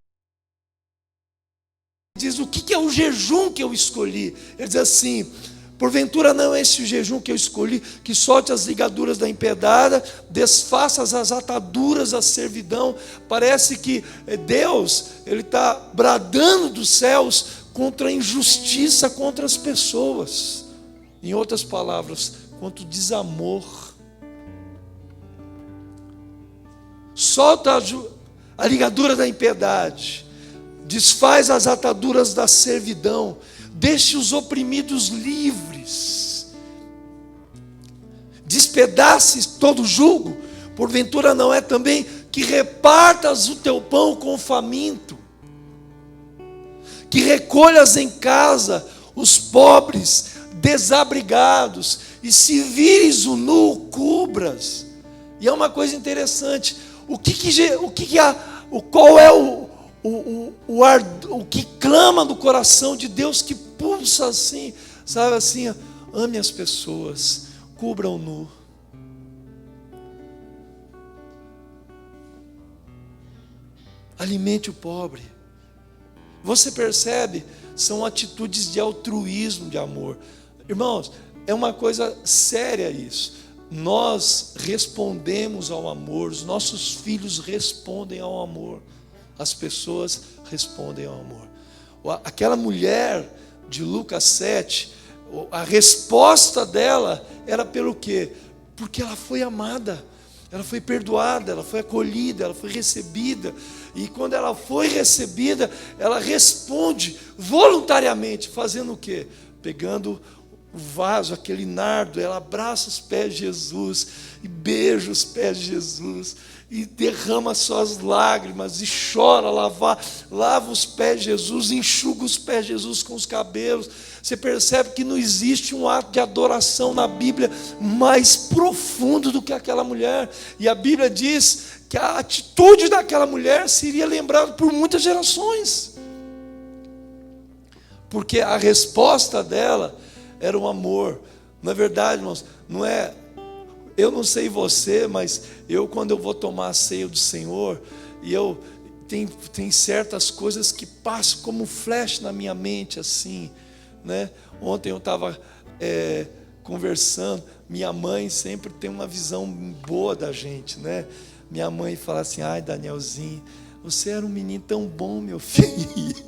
diz, o que é o jejum que eu escolhi? Ele diz assim: porventura não é esse o jejum que eu escolhi, que solte as ligaduras da impiedade, desfaça as ataduras da servidão. Parece que Deus, ele está bradando dos céus contra a injustiça, contra as pessoas. Em outras palavras, contra o desamor. Solta a ligadura da impiedade, desfaz as ataduras da servidão, deixe os oprimidos livres, despedaces todo jugo, porventura não é também que repartas o teu pão com o faminto, que recolhas em casa os pobres, desabrigados, e se vires o nu, cubras. E é uma coisa interessante, qual é o que clama no coração de Deus, que pulsa assim, sabe assim, ame as pessoas, cubra o nu. Alimente o pobre. Você percebe? São atitudes de altruísmo, de amor. Irmãos, é uma coisa séria isso. Nós respondemos ao amor, os nossos filhos respondem ao amor, as pessoas respondem ao amor. Aquela mulher de Lucas 7, a resposta dela era pelo quê? Porque ela foi amada, ela foi perdoada, ela foi acolhida, ela foi recebida. E quando ela foi recebida, ela responde voluntariamente, fazendo o quê? Pegando o vaso, aquele nardo, ela abraça os pés de Jesus, e beija os pés de Jesus, e derrama suas lágrimas, e chora, lava os pés de Jesus, enxuga os pés de Jesus com os cabelos. Você percebe que não existe um ato de adoração na Bíblia mais profundo do que aquela mulher. E a Bíblia diz que a atitude daquela mulher seria lembrada por muitas gerações, porque a resposta dela era um amor. Na verdade, irmãos, não é, eu não sei você, mas eu, quando eu vou tomar a ceia do Senhor, e tem certas coisas que passam como flash na minha mente, assim, né? Ontem eu estava conversando, minha mãe sempre tem uma visão boa da gente, né? Minha mãe fala assim: ai, Danielzinho, você era um menino tão bom, meu filho.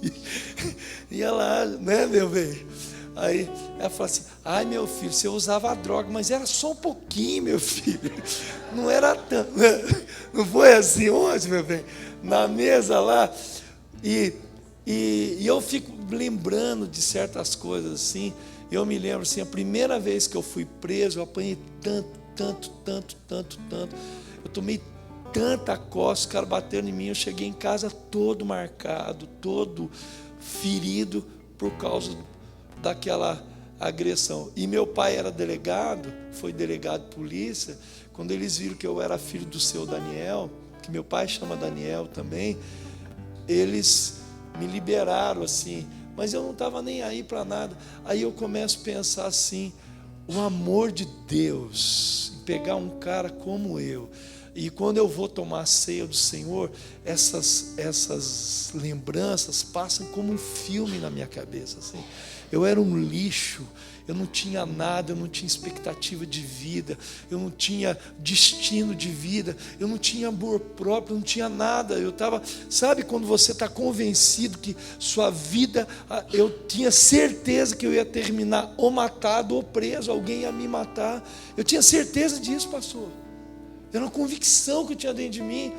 E ela, né, meu bem? Aí ela fala assim: ai, meu filho, você usava droga, mas era só um pouquinho, meu filho. Não era tanto. Não foi assim ontem, meu bem? Na mesa lá. E eu fico lembrando de certas coisas assim. Eu me lembro assim, a primeira vez que eu fui preso, eu apanhei tanto. Eu tomei tanta coça, os caras bateram em mim. Eu cheguei em casa todo marcado, todo ferido por causa daquela agressão. E meu pai era delegado, foi delegado de polícia. Quando eles viram que eu era filho do seu Daniel, que meu pai chama Daniel também, eles me liberaram assim, mas eu não estava nem aí para nada. Aí eu começo a pensar assim, o amor de Deus, em pegar um cara como eu. E quando eu vou tomar a ceia do Senhor, essas lembranças passam como um filme na minha cabeça, assim. Eu era um lixo, eu não tinha nada, eu não tinha expectativa de vida, eu não tinha destino de vida, eu não tinha amor próprio, eu não tinha nada. Eu estava, sabe quando você está convencido que sua vida, eu tinha certeza que eu ia terminar ou matado ou preso, alguém ia me matar. Eu tinha certeza disso, pastor. Era uma convicção que eu tinha dentro de mim.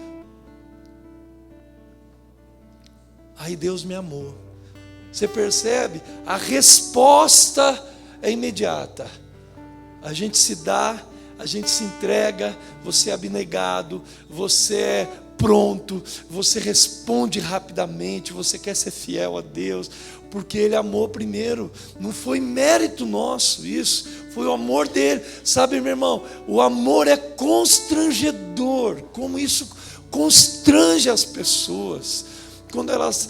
Aí Deus me amou. Você percebe? A resposta é imediata. A gente se dá, a gente se entrega, você é abnegado, você é pronto, você responde rapidamente, você quer ser fiel a Deus, porque Ele amou primeiro. Não foi mérito nosso isso, foi o amor dele. Sabe, meu irmão, o amor é constrangedor, como isso constrange as pessoas. Quando elas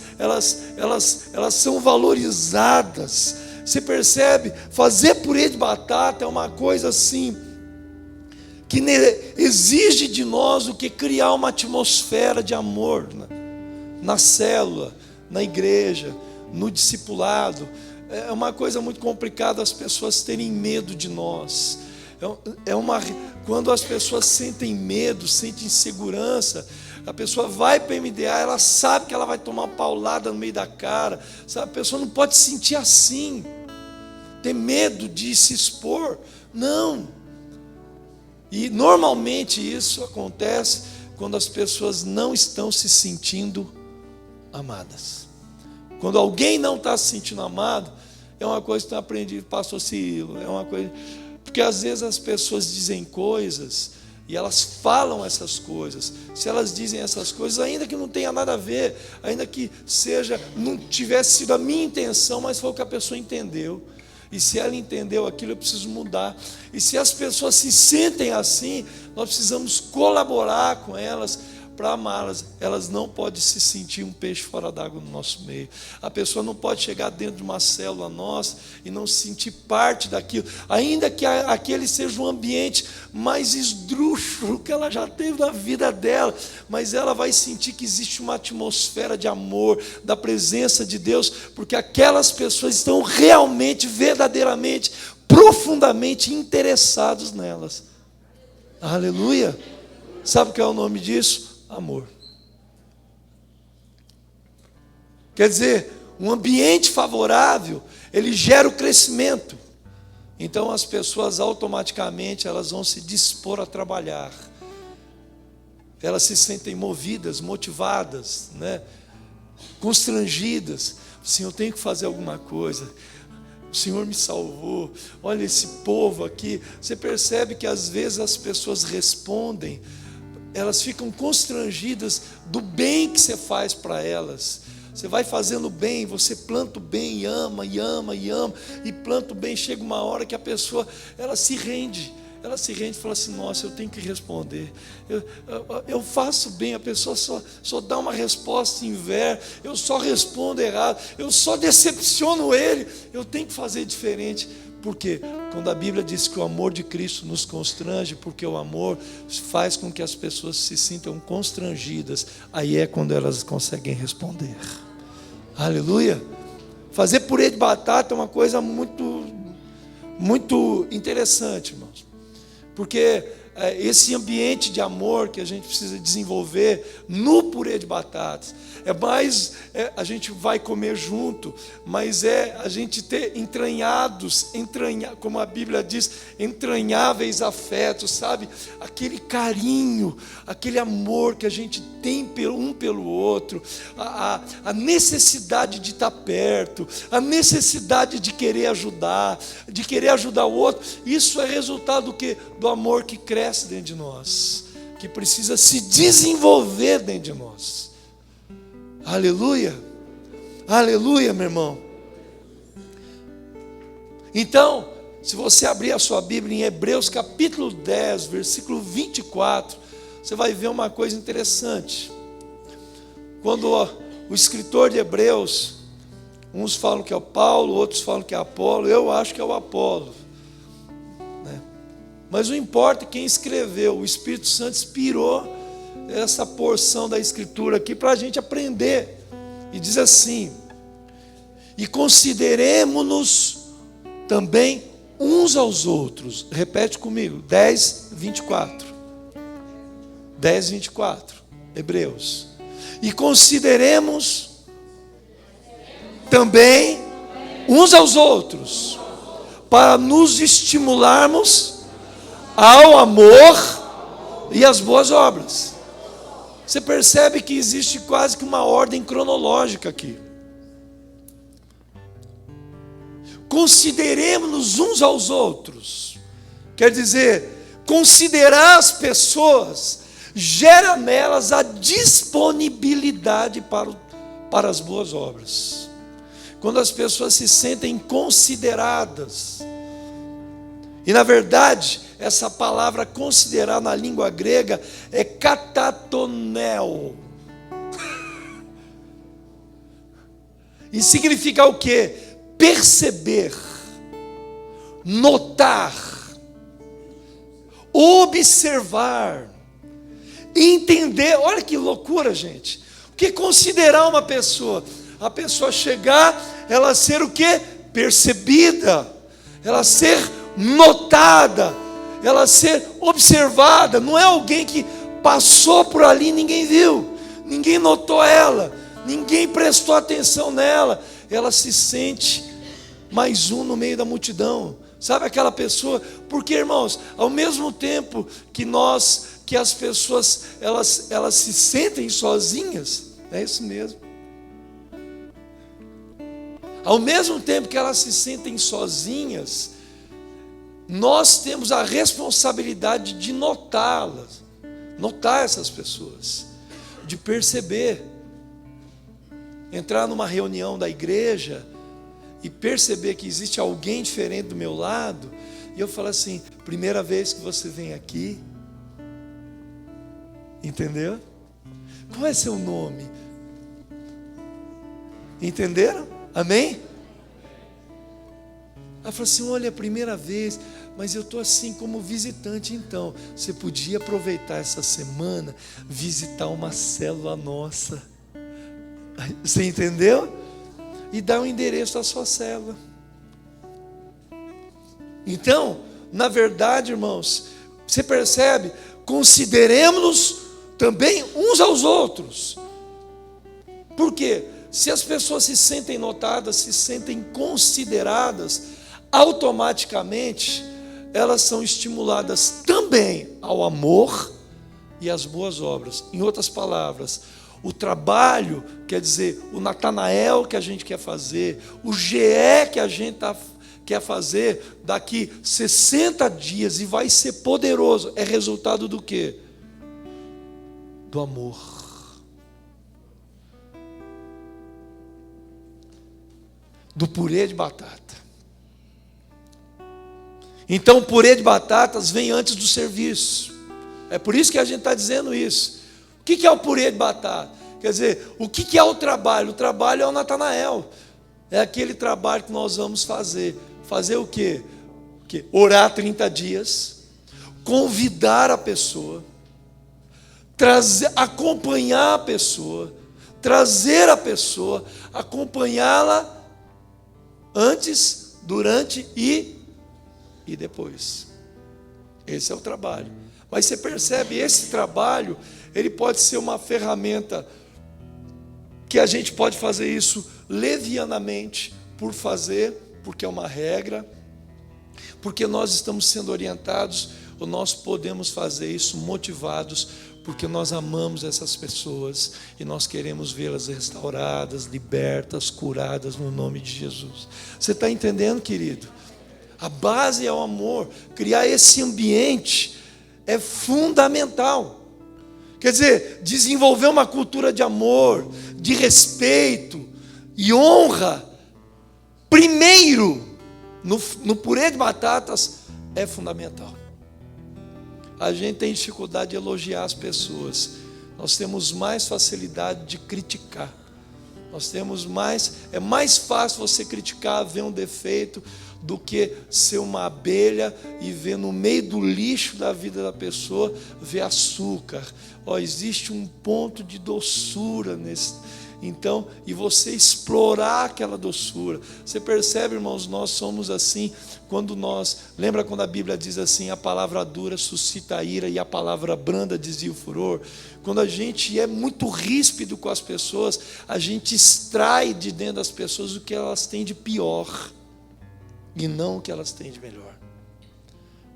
são valorizadas, você percebe? Fazer purê de batata é uma coisa assim, que exige de nós o que? Criar uma atmosfera de amor na célula, na igreja, no discipulado. É uma coisa muito complicada as pessoas terem medo de nós. Quando as pessoas sentem medo, sentem insegurança, a pessoa vai para a MDA, ela sabe que ela vai tomar uma paulada no meio da cara, sabe? A pessoa não pode se sentir assim, ter medo de se expor, não. E normalmente isso acontece quando as pessoas não estão se sentindo amadas. Quando alguém não está se sentindo amado, É uma coisa que eu aprendi, pastor Cirilo, é uma coisa... Porque às vezes as pessoas dizem coisas e elas falam essas coisas. Se elas dizem essas coisas, ainda que não tenha nada a ver, ainda que não tivesse sido a minha intenção, mas foi o que a pessoa entendeu. E se ela entendeu aquilo, eu preciso mudar. E se as pessoas se sentem assim, nós precisamos colaborar com elas para amá-las. Elas não podem se sentir um peixe fora d'água no nosso meio. A pessoa não pode chegar dentro de uma célula nossa e não se sentir parte daquilo, ainda que aquele seja um ambiente mais esdrúxulo que ela já teve na vida dela, mas ela vai sentir que existe uma atmosfera de amor, da presença de Deus, porque aquelas pessoas estão realmente, verdadeiramente, profundamente interessados nelas. Aleluia! Sabe o que é o nome disso? Amor. Quer dizer, um ambiente favorável, ele gera o crescimento. Então as pessoas automaticamente elas vão se dispor a trabalhar. Elas se sentem movidas, motivadas, né? Constrangidas. Assim, eu tenho que fazer alguma coisa. O Senhor me salvou. Olha esse povo aqui. Você percebe que às vezes as pessoas respondem, elas ficam constrangidas do bem que você faz para elas. Você vai fazendo bem, você planta o bem, e ama, e ama, e ama, e planta o bem. Chega uma hora que a pessoa, ela se rende e fala assim, nossa, eu tenho que responder. Eu faço bem, a pessoa só dá uma resposta inversa, eu só respondo errado, eu só decepciono ele, eu tenho que fazer diferente. Por quê? Quando a Bíblia diz que o amor de Cristo nos constrange, porque o amor faz com que as pessoas se sintam constrangidas, aí é quando elas conseguem responder. Aleluia! Fazer purê de batata é uma coisa muito, muito interessante, irmãos. Porque esse ambiente de amor que a gente precisa desenvolver no purê de batatas, a gente vai comer junto, mas a gente ter como a Bíblia diz, entranháveis afetos, sabe? Aquele carinho, aquele amor que a gente tem um pelo outro, a necessidade de estar perto, a necessidade de querer ajudar o outro. Isso é resultado do quê? Do amor que cresce dentro de nós, que precisa se desenvolver dentro de nós. Aleluia, aleluia, meu irmão. Então, se você abrir a sua Bíblia em Hebreus capítulo 10, versículo 24, você vai ver uma coisa interessante. Quando o escritor de Hebreus, uns falam que é o Paulo, outros falam que é Apolo, eu acho que é o Apolo, né? Mas não importa quem escreveu, o Espírito Santo inspirou essa porção da Escritura aqui para a gente aprender. E diz assim: e consideremo-nos também uns aos outros. Repete comigo, 10, 24. 10, 24, Hebreus. E consideremos também uns aos outros, para nos estimularmos ao amor e às boas obras. Você percebe que existe quase que uma ordem cronológica aqui. Consideremos-nos uns aos outros. Quer dizer, considerar as pessoas gera nelas a disponibilidade para as boas obras. Quando as pessoas se sentem consideradas. E na verdade, essa palavra considerar na língua grega é katatonel. E significa o quê? Perceber, notar, observar, entender. Olha que loucura, gente. O que considerar uma pessoa? A pessoa chegar, ela ser o quê? Percebida, ela ser notada, ela ser observada. Não é alguém que passou por ali e ninguém viu, ninguém notou ela, ninguém prestou atenção nela. Ela se sente mais um no meio da multidão. Sabe aquela pessoa? Porque, irmãos, ao mesmo tempo que as pessoas elas se sentem sozinhas, é isso mesmo. Ao mesmo tempo que elas se sentem sozinhas, nós temos a responsabilidade de notá-las, notar essas pessoas, de perceber. Entrar numa reunião da igreja e perceber que existe alguém diferente do meu lado, e eu falo assim: primeira vez que você vem aqui, entendeu? Qual é seu nome? Entenderam? Amém? Ela falou assim: olha, é a primeira vez, mas eu estou assim como visitante. Então, você podia aproveitar essa semana, visitar uma célula nossa. Você entendeu? E dar o endereço da sua célula. Então, na verdade, irmãos, você percebe? Consideremos-nos também uns aos outros. Por quê? Se as pessoas se sentem notadas, se sentem consideradas, automaticamente elas são estimuladas também ao amor e às boas obras. Em outras palavras, o trabalho, quer dizer, o Natanael que a gente quer fazer, o GE que a gente quer fazer daqui 60 dias e vai ser poderoso, é resultado do quê? Do amor. Do purê de batata. Então o purê de batatas vem antes do serviço. É por isso que a gente está dizendo isso. O que é o purê de batata? Quer dizer, o que é o trabalho? O trabalho é o Natanael. É aquele trabalho que nós vamos fazer. Fazer o quê? Orar 30 dias, convidar a pessoa, acompanhar a pessoa, trazer a pessoa, acompanhá-la antes, durante e depois. Esse é o trabalho. Mas você percebe, esse trabalho, ele pode ser uma ferramenta que a gente pode fazer isso levianamente, por fazer, porque é uma regra, porque nós estamos sendo orientados, ou nós podemos fazer isso motivados, porque nós amamos essas pessoas e nós queremos vê-las restauradas, libertas, curadas no nome de Jesus. Você está entendendo, querido? A base é o amor. Criar esse ambiente é fundamental. Quer dizer, desenvolver uma cultura de amor, de respeito e honra, primeiro, no purê de batatas, é fundamental. A gente tem dificuldade de elogiar as pessoas. Nós temos mais facilidade de criticar. É mais fácil você criticar, ver um defeito, do que ser uma abelha e ver no meio do lixo da vida da pessoa, ver açúcar. Existe um ponto de doçura nesse. Então, e você explorar aquela doçura. Você percebe, irmãos, nós somos assim, lembra quando a Bíblia diz assim: a palavra dura suscita a ira e a palavra branda desvia o furor? Quando a gente é muito ríspido com as pessoas, a gente extrai de dentro das pessoas o que elas têm de pior, e não o que elas têm de melhor.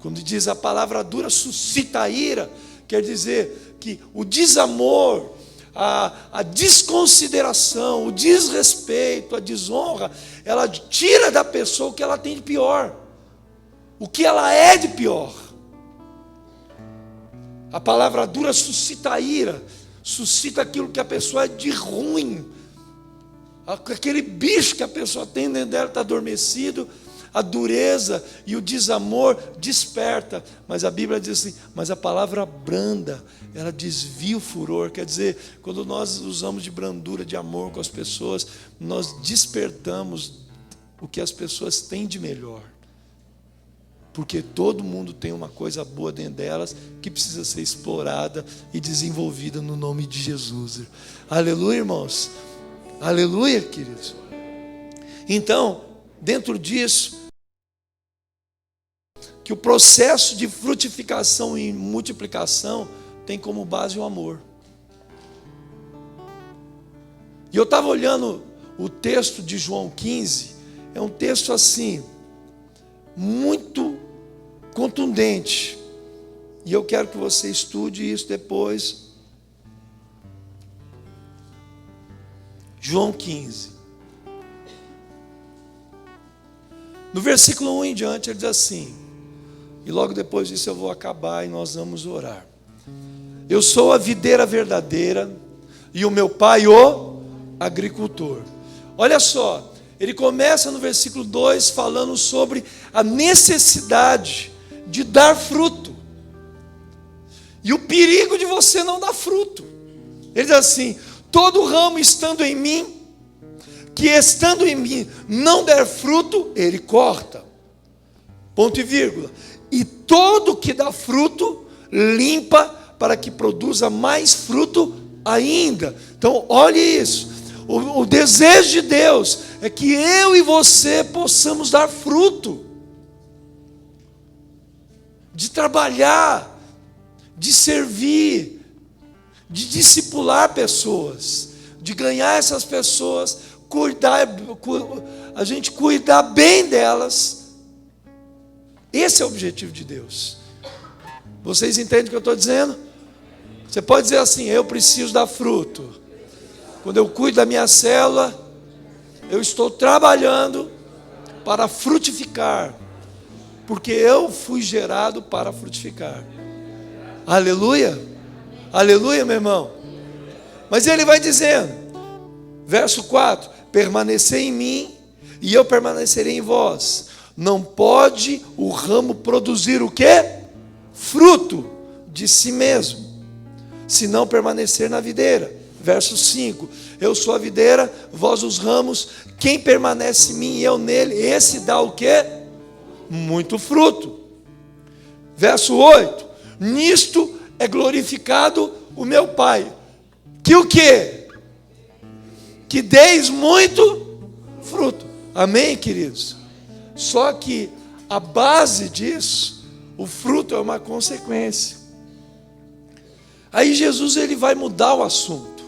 Quando diz a palavra dura suscita a ira, quer dizer que o desamor, a desconsideração, o desrespeito, a desonra, ela tira da pessoa o que ela tem de pior, o que ela é de pior. A palavra dura suscita a ira, suscita aquilo que a pessoa é de ruim, aquele bicho que a pessoa tem dentro dela está adormecido. A dureza e o desamor desperta, mas a Bíblia diz assim: mas a palavra branda, ela desvia o furor. Quer dizer, quando nós usamos de brandura, de amor com as pessoas, nós despertamos o que as pessoas têm de melhor, porque todo mundo tem uma coisa boa dentro delas, que precisa ser explorada e desenvolvida no nome de Jesus. Aleluia, irmãos. Aleluia, queridos. Então, dentro disso, que o processo de frutificação e multiplicação tem como base o amor. E eu estava olhando o texto de João 15, é um texto assim, muito contundente, e eu quero que você estude isso depois. João 15. No versículo 1 em diante, ele diz assim, e logo depois disso eu vou acabar e nós vamos orar. Eu sou a videira verdadeira e o meu pai o agricultor. Olha só, ele começa no versículo 2 falando sobre a necessidade de dar fruto. E o perigo de você não dar fruto. Ele diz assim, todo ramo estando em mim, que estando em mim não der fruto, ele corta. Ponto e vírgula. E todo que dá fruto, limpa para que produza mais fruto ainda. Então, olhe isso. O desejo de Deus é que eu e você possamos dar fruto. De trabalhar, de servir, de discipular pessoas, de ganhar essas pessoas, a gente cuidar bem delas. Esse é o objetivo de Deus. Vocês entendem o que eu estou dizendo? Você pode dizer assim, eu preciso dar fruto. Quando eu cuido da minha célula, eu estou trabalhando para frutificar, porque eu fui gerado para frutificar. Aleluia, aleluia, meu irmão. Mas ele vai dizendo, verso 4, permanecei em mim e eu permanecerei em vós. Não pode o ramo produzir o quê? Fruto de si mesmo, se não permanecer na videira. Verso 5, eu sou a videira, vós os ramos, quem permanece em mim e eu nele, esse dá o quê? Muito fruto. Verso 8, nisto é glorificado o meu Pai, que o quê? Que deis muito fruto. Amém, queridos? Só que a base disso, o fruto é uma consequência. Aí Jesus ele vai mudar o assunto,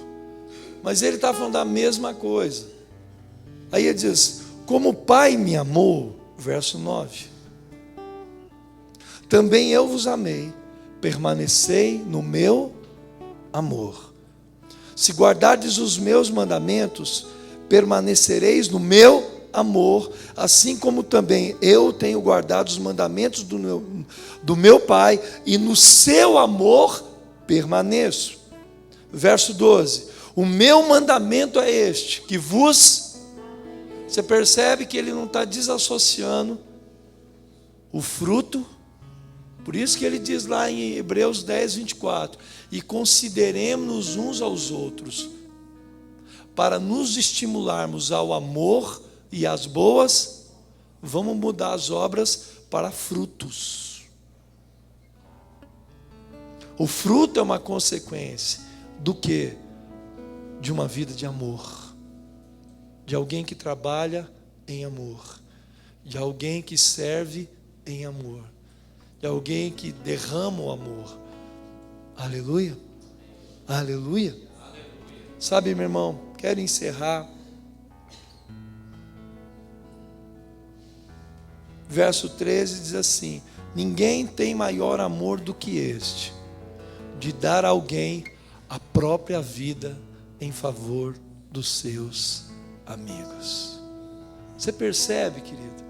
mas ele está falando da mesma coisa. Aí ele diz, como o Pai me amou, verso 9, também eu vos amei, permanecei no meu amor. Se guardardes os meus mandamentos, permanecereis no meu amor, assim como também eu tenho guardado os mandamentos do meu Pai, e no seu amor permaneço. Verso 12, o meu mandamento é este, que vos... Você percebe que ele não está desassociando o fruto. Por isso que ele diz lá em Hebreus 10, 24, e consideremos-nos uns aos outros, para nos estimularmos ao amor e às boas, vamos mudar as obras para frutos. O fruto é uma consequência do quê? De uma vida de amor, de alguém que trabalha em amor, de alguém que serve em amor, de alguém que derrama o amor. Aleluia, aleluia. Sabe, meu irmão, quero encerrar. Verso 13 diz assim, ninguém tem maior amor do que este, de dar a alguém a própria vida em favor dos seus amigos. Você percebe, querido?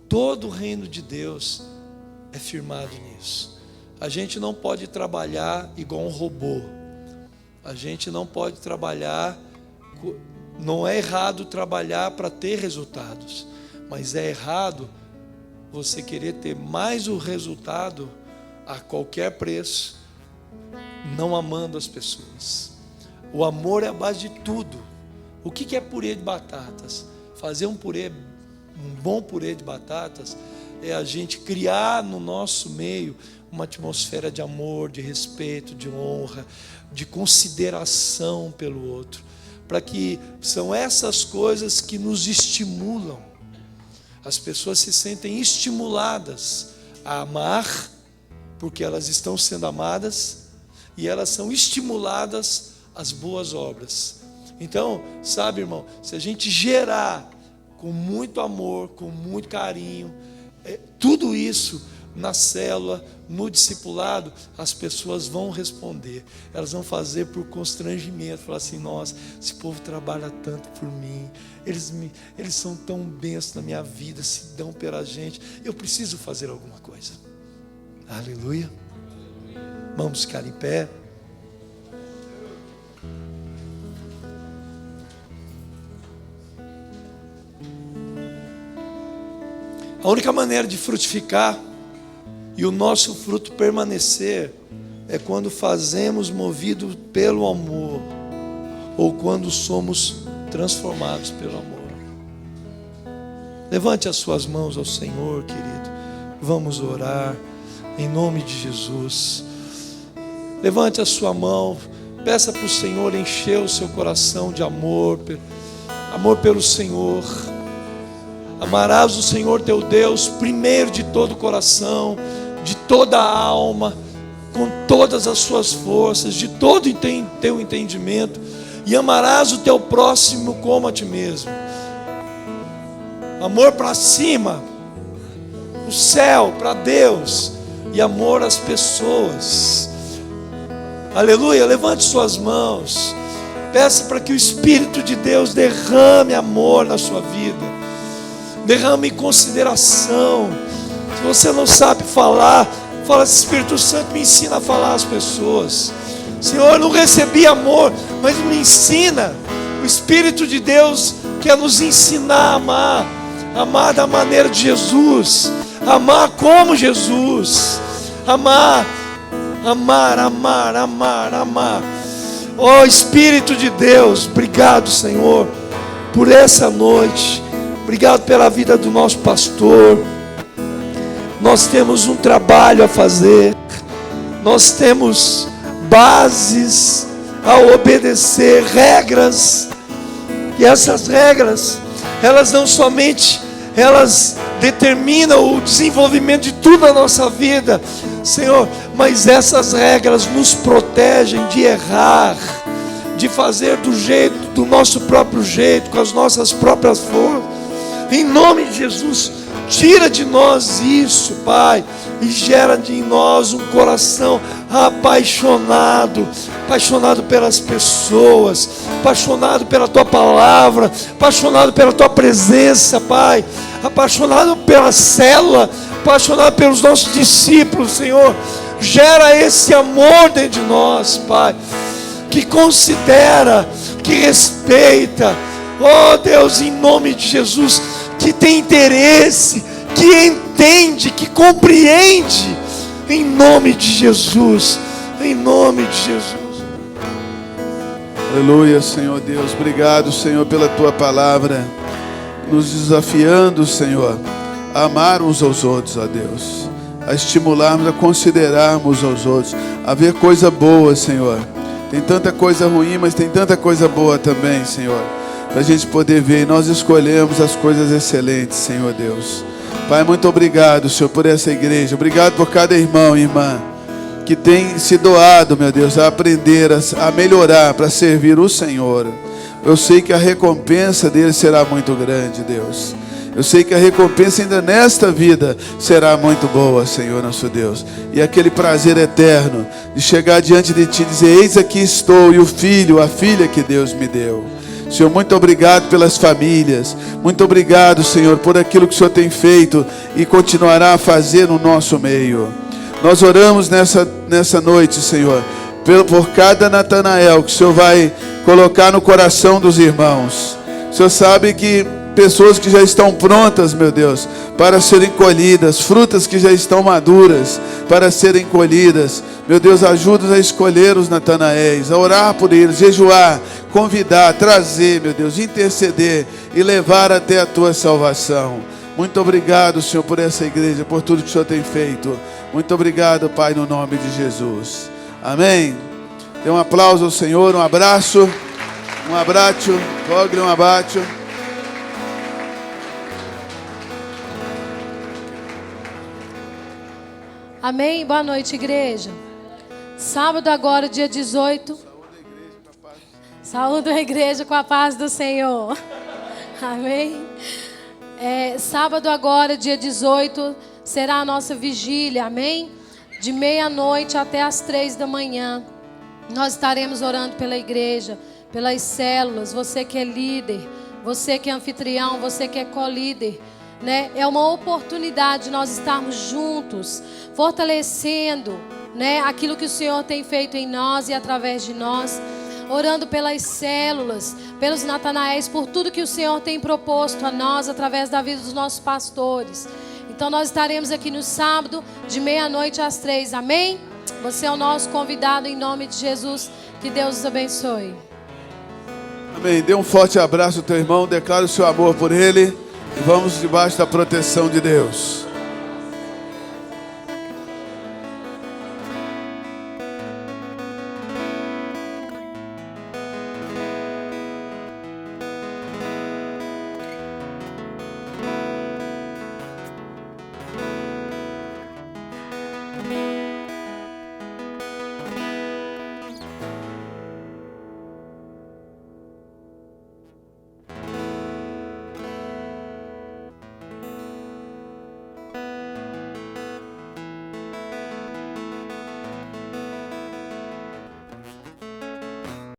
Todo o reino de Deus é firmado nisso. A gente não pode trabalhar igual um robô. A gente não pode trabalhar, não é errado trabalhar para ter resultados, mas é errado você querer ter mais o resultado a qualquer preço, não amando as pessoas. O amor é a base de tudo. O que é purê de batatas? Fazer um bom purê de batatas é a gente criar no nosso meio uma atmosfera de amor, de respeito, de honra, de consideração pelo outro, para que são essas coisas que nos estimulam. As pessoas se sentem estimuladas a amar, porque elas estão sendo amadas, e elas são estimuladas às boas obras. Então, sabe, irmão, se a gente gerar com muito amor, com muito carinho, tudo isso na célula, no discipulado, as pessoas vão responder. Elas vão fazer por constrangimento, falar assim: nossa, esse povo trabalha tanto por mim, eles são tão bênçãos na minha vida, se dão pela gente, eu preciso fazer alguma coisa. Aleluia. Vamos ficar em pé. A única maneira de frutificar e o nosso fruto permanecer é quando fazemos movido pelo amor, ou quando somos transformados pelo amor. Levante as suas mãos ao Senhor, querido. Vamos orar em nome de Jesus. Levante a sua mão, peça para o Senhor encher o seu coração de amor, amor pelo Senhor. Amarás o Senhor teu Deus primeiro de todo o coração, de toda a alma, com todas as suas forças, de todo o teu entendimento, e amarás o teu próximo como a ti mesmo. Amor para cima, o céu, para Deus, e amor às pessoas. Aleluia. Levante suas mãos, peça para que o Espírito de Deus derrame amor na sua vida, derrame consideração. Se você não sabe falar, fala: Espírito Santo, me ensina a falar às pessoas. Senhor, eu não recebi amor, mas me ensina. O Espírito de Deus quer nos ensinar a amar, amar da maneira de Jesus, amar como Jesus, amar. Ó Espírito de Deus, obrigado, Senhor, por essa noite. Obrigado pela vida do nosso pastor. Nós temos um trabalho a fazer. Nós temos bases a obedecer, regras. E essas regras, elas não somente, elas determinam o desenvolvimento de tudo na nossa vida, Senhor, mas essas regras nos protegem de errar, de fazer do nosso próprio jeito, com as nossas próprias forças. Em nome de Jesus, tira de nós isso, Pai, e gera em nós um coração apaixonado pelas pessoas, apaixonado pela Tua palavra, apaixonado pela Tua presença, Pai, apaixonado pela célula, apaixonado pelos nossos discípulos, Senhor. Gera esse amor dentro de nós, Pai, que considera, que respeita, ó Deus, em nome de Jesus, que tem interesse, que entende, que compreende, em nome de Jesus, em nome de Jesus. Aleluia, Senhor Deus. Obrigado, Senhor, pela Tua palavra, nos desafiando, Senhor, a amar uns aos outros, ó Deus, a estimularmos, a considerarmos aos outros, a ver coisa boa, Senhor. Tem tanta coisa ruim, mas tem tanta coisa boa também, Senhor, para a gente poder ver. E nós escolhemos as coisas excelentes, Senhor Deus. Pai, muito obrigado, Senhor, por essa igreja. Obrigado por cada irmão e irmã que tem se doado, meu Deus, a aprender, a melhorar, para servir o Senhor. Eu sei que a recompensa dele será muito grande, Deus. Eu sei que a recompensa ainda nesta vida será muito boa, Senhor nosso Deus. E aquele prazer eterno de chegar diante de Ti e dizer: eis aqui estou, e o filho, a filha que Deus me deu. Senhor, muito obrigado pelas famílias. Muito obrigado, Senhor, por aquilo que o Senhor tem feito e continuará a fazer no nosso meio. Nós oramos nessa noite, Senhor, por cada Natanael que o Senhor vai colocar no coração dos irmãos. O Senhor sabe que pessoas que já estão prontas, meu Deus, para serem colhidas, frutas que já estão maduras para serem colhidas. Meu Deus, ajuda-nos a escolher os Natanaéis, a orar por eles, jejuar, convidar, trazer, meu Deus, interceder e levar até a Tua salvação. Muito obrigado, Senhor, por essa igreja, por tudo que o Senhor tem feito. Muito obrigado, Pai, no nome de Jesus. Amém. Dê um aplauso ao Senhor, um abraço, um abraço, rogue um abraço. Amém? Boa noite, igreja. Sábado agora, dia 18. Saúde a igreja com a paz do Senhor. Amém? Sábado agora, dia 18, será a nossa vigília, amém? De meia-noite até as 3 da manhã. Nós estaremos orando pela igreja, pelas células, você que é líder, você que é anfitrião, você que é co-líder, né? É uma oportunidade de nós estarmos juntos, fortalecendo, né, aquilo que o Senhor tem feito em nós e através de nós, orando pelas células, pelos Natanaéis, por tudo que o Senhor tem proposto a nós através da vida dos nossos pastores. Então nós estaremos aqui no sábado, de meia-noite às 3, amém? Você é o nosso convidado em nome de Jesus, que Deus os abençoe. Amém. Dê um forte abraço ao teu irmão, declare o seu amor por ele e vamos debaixo da proteção de Deus.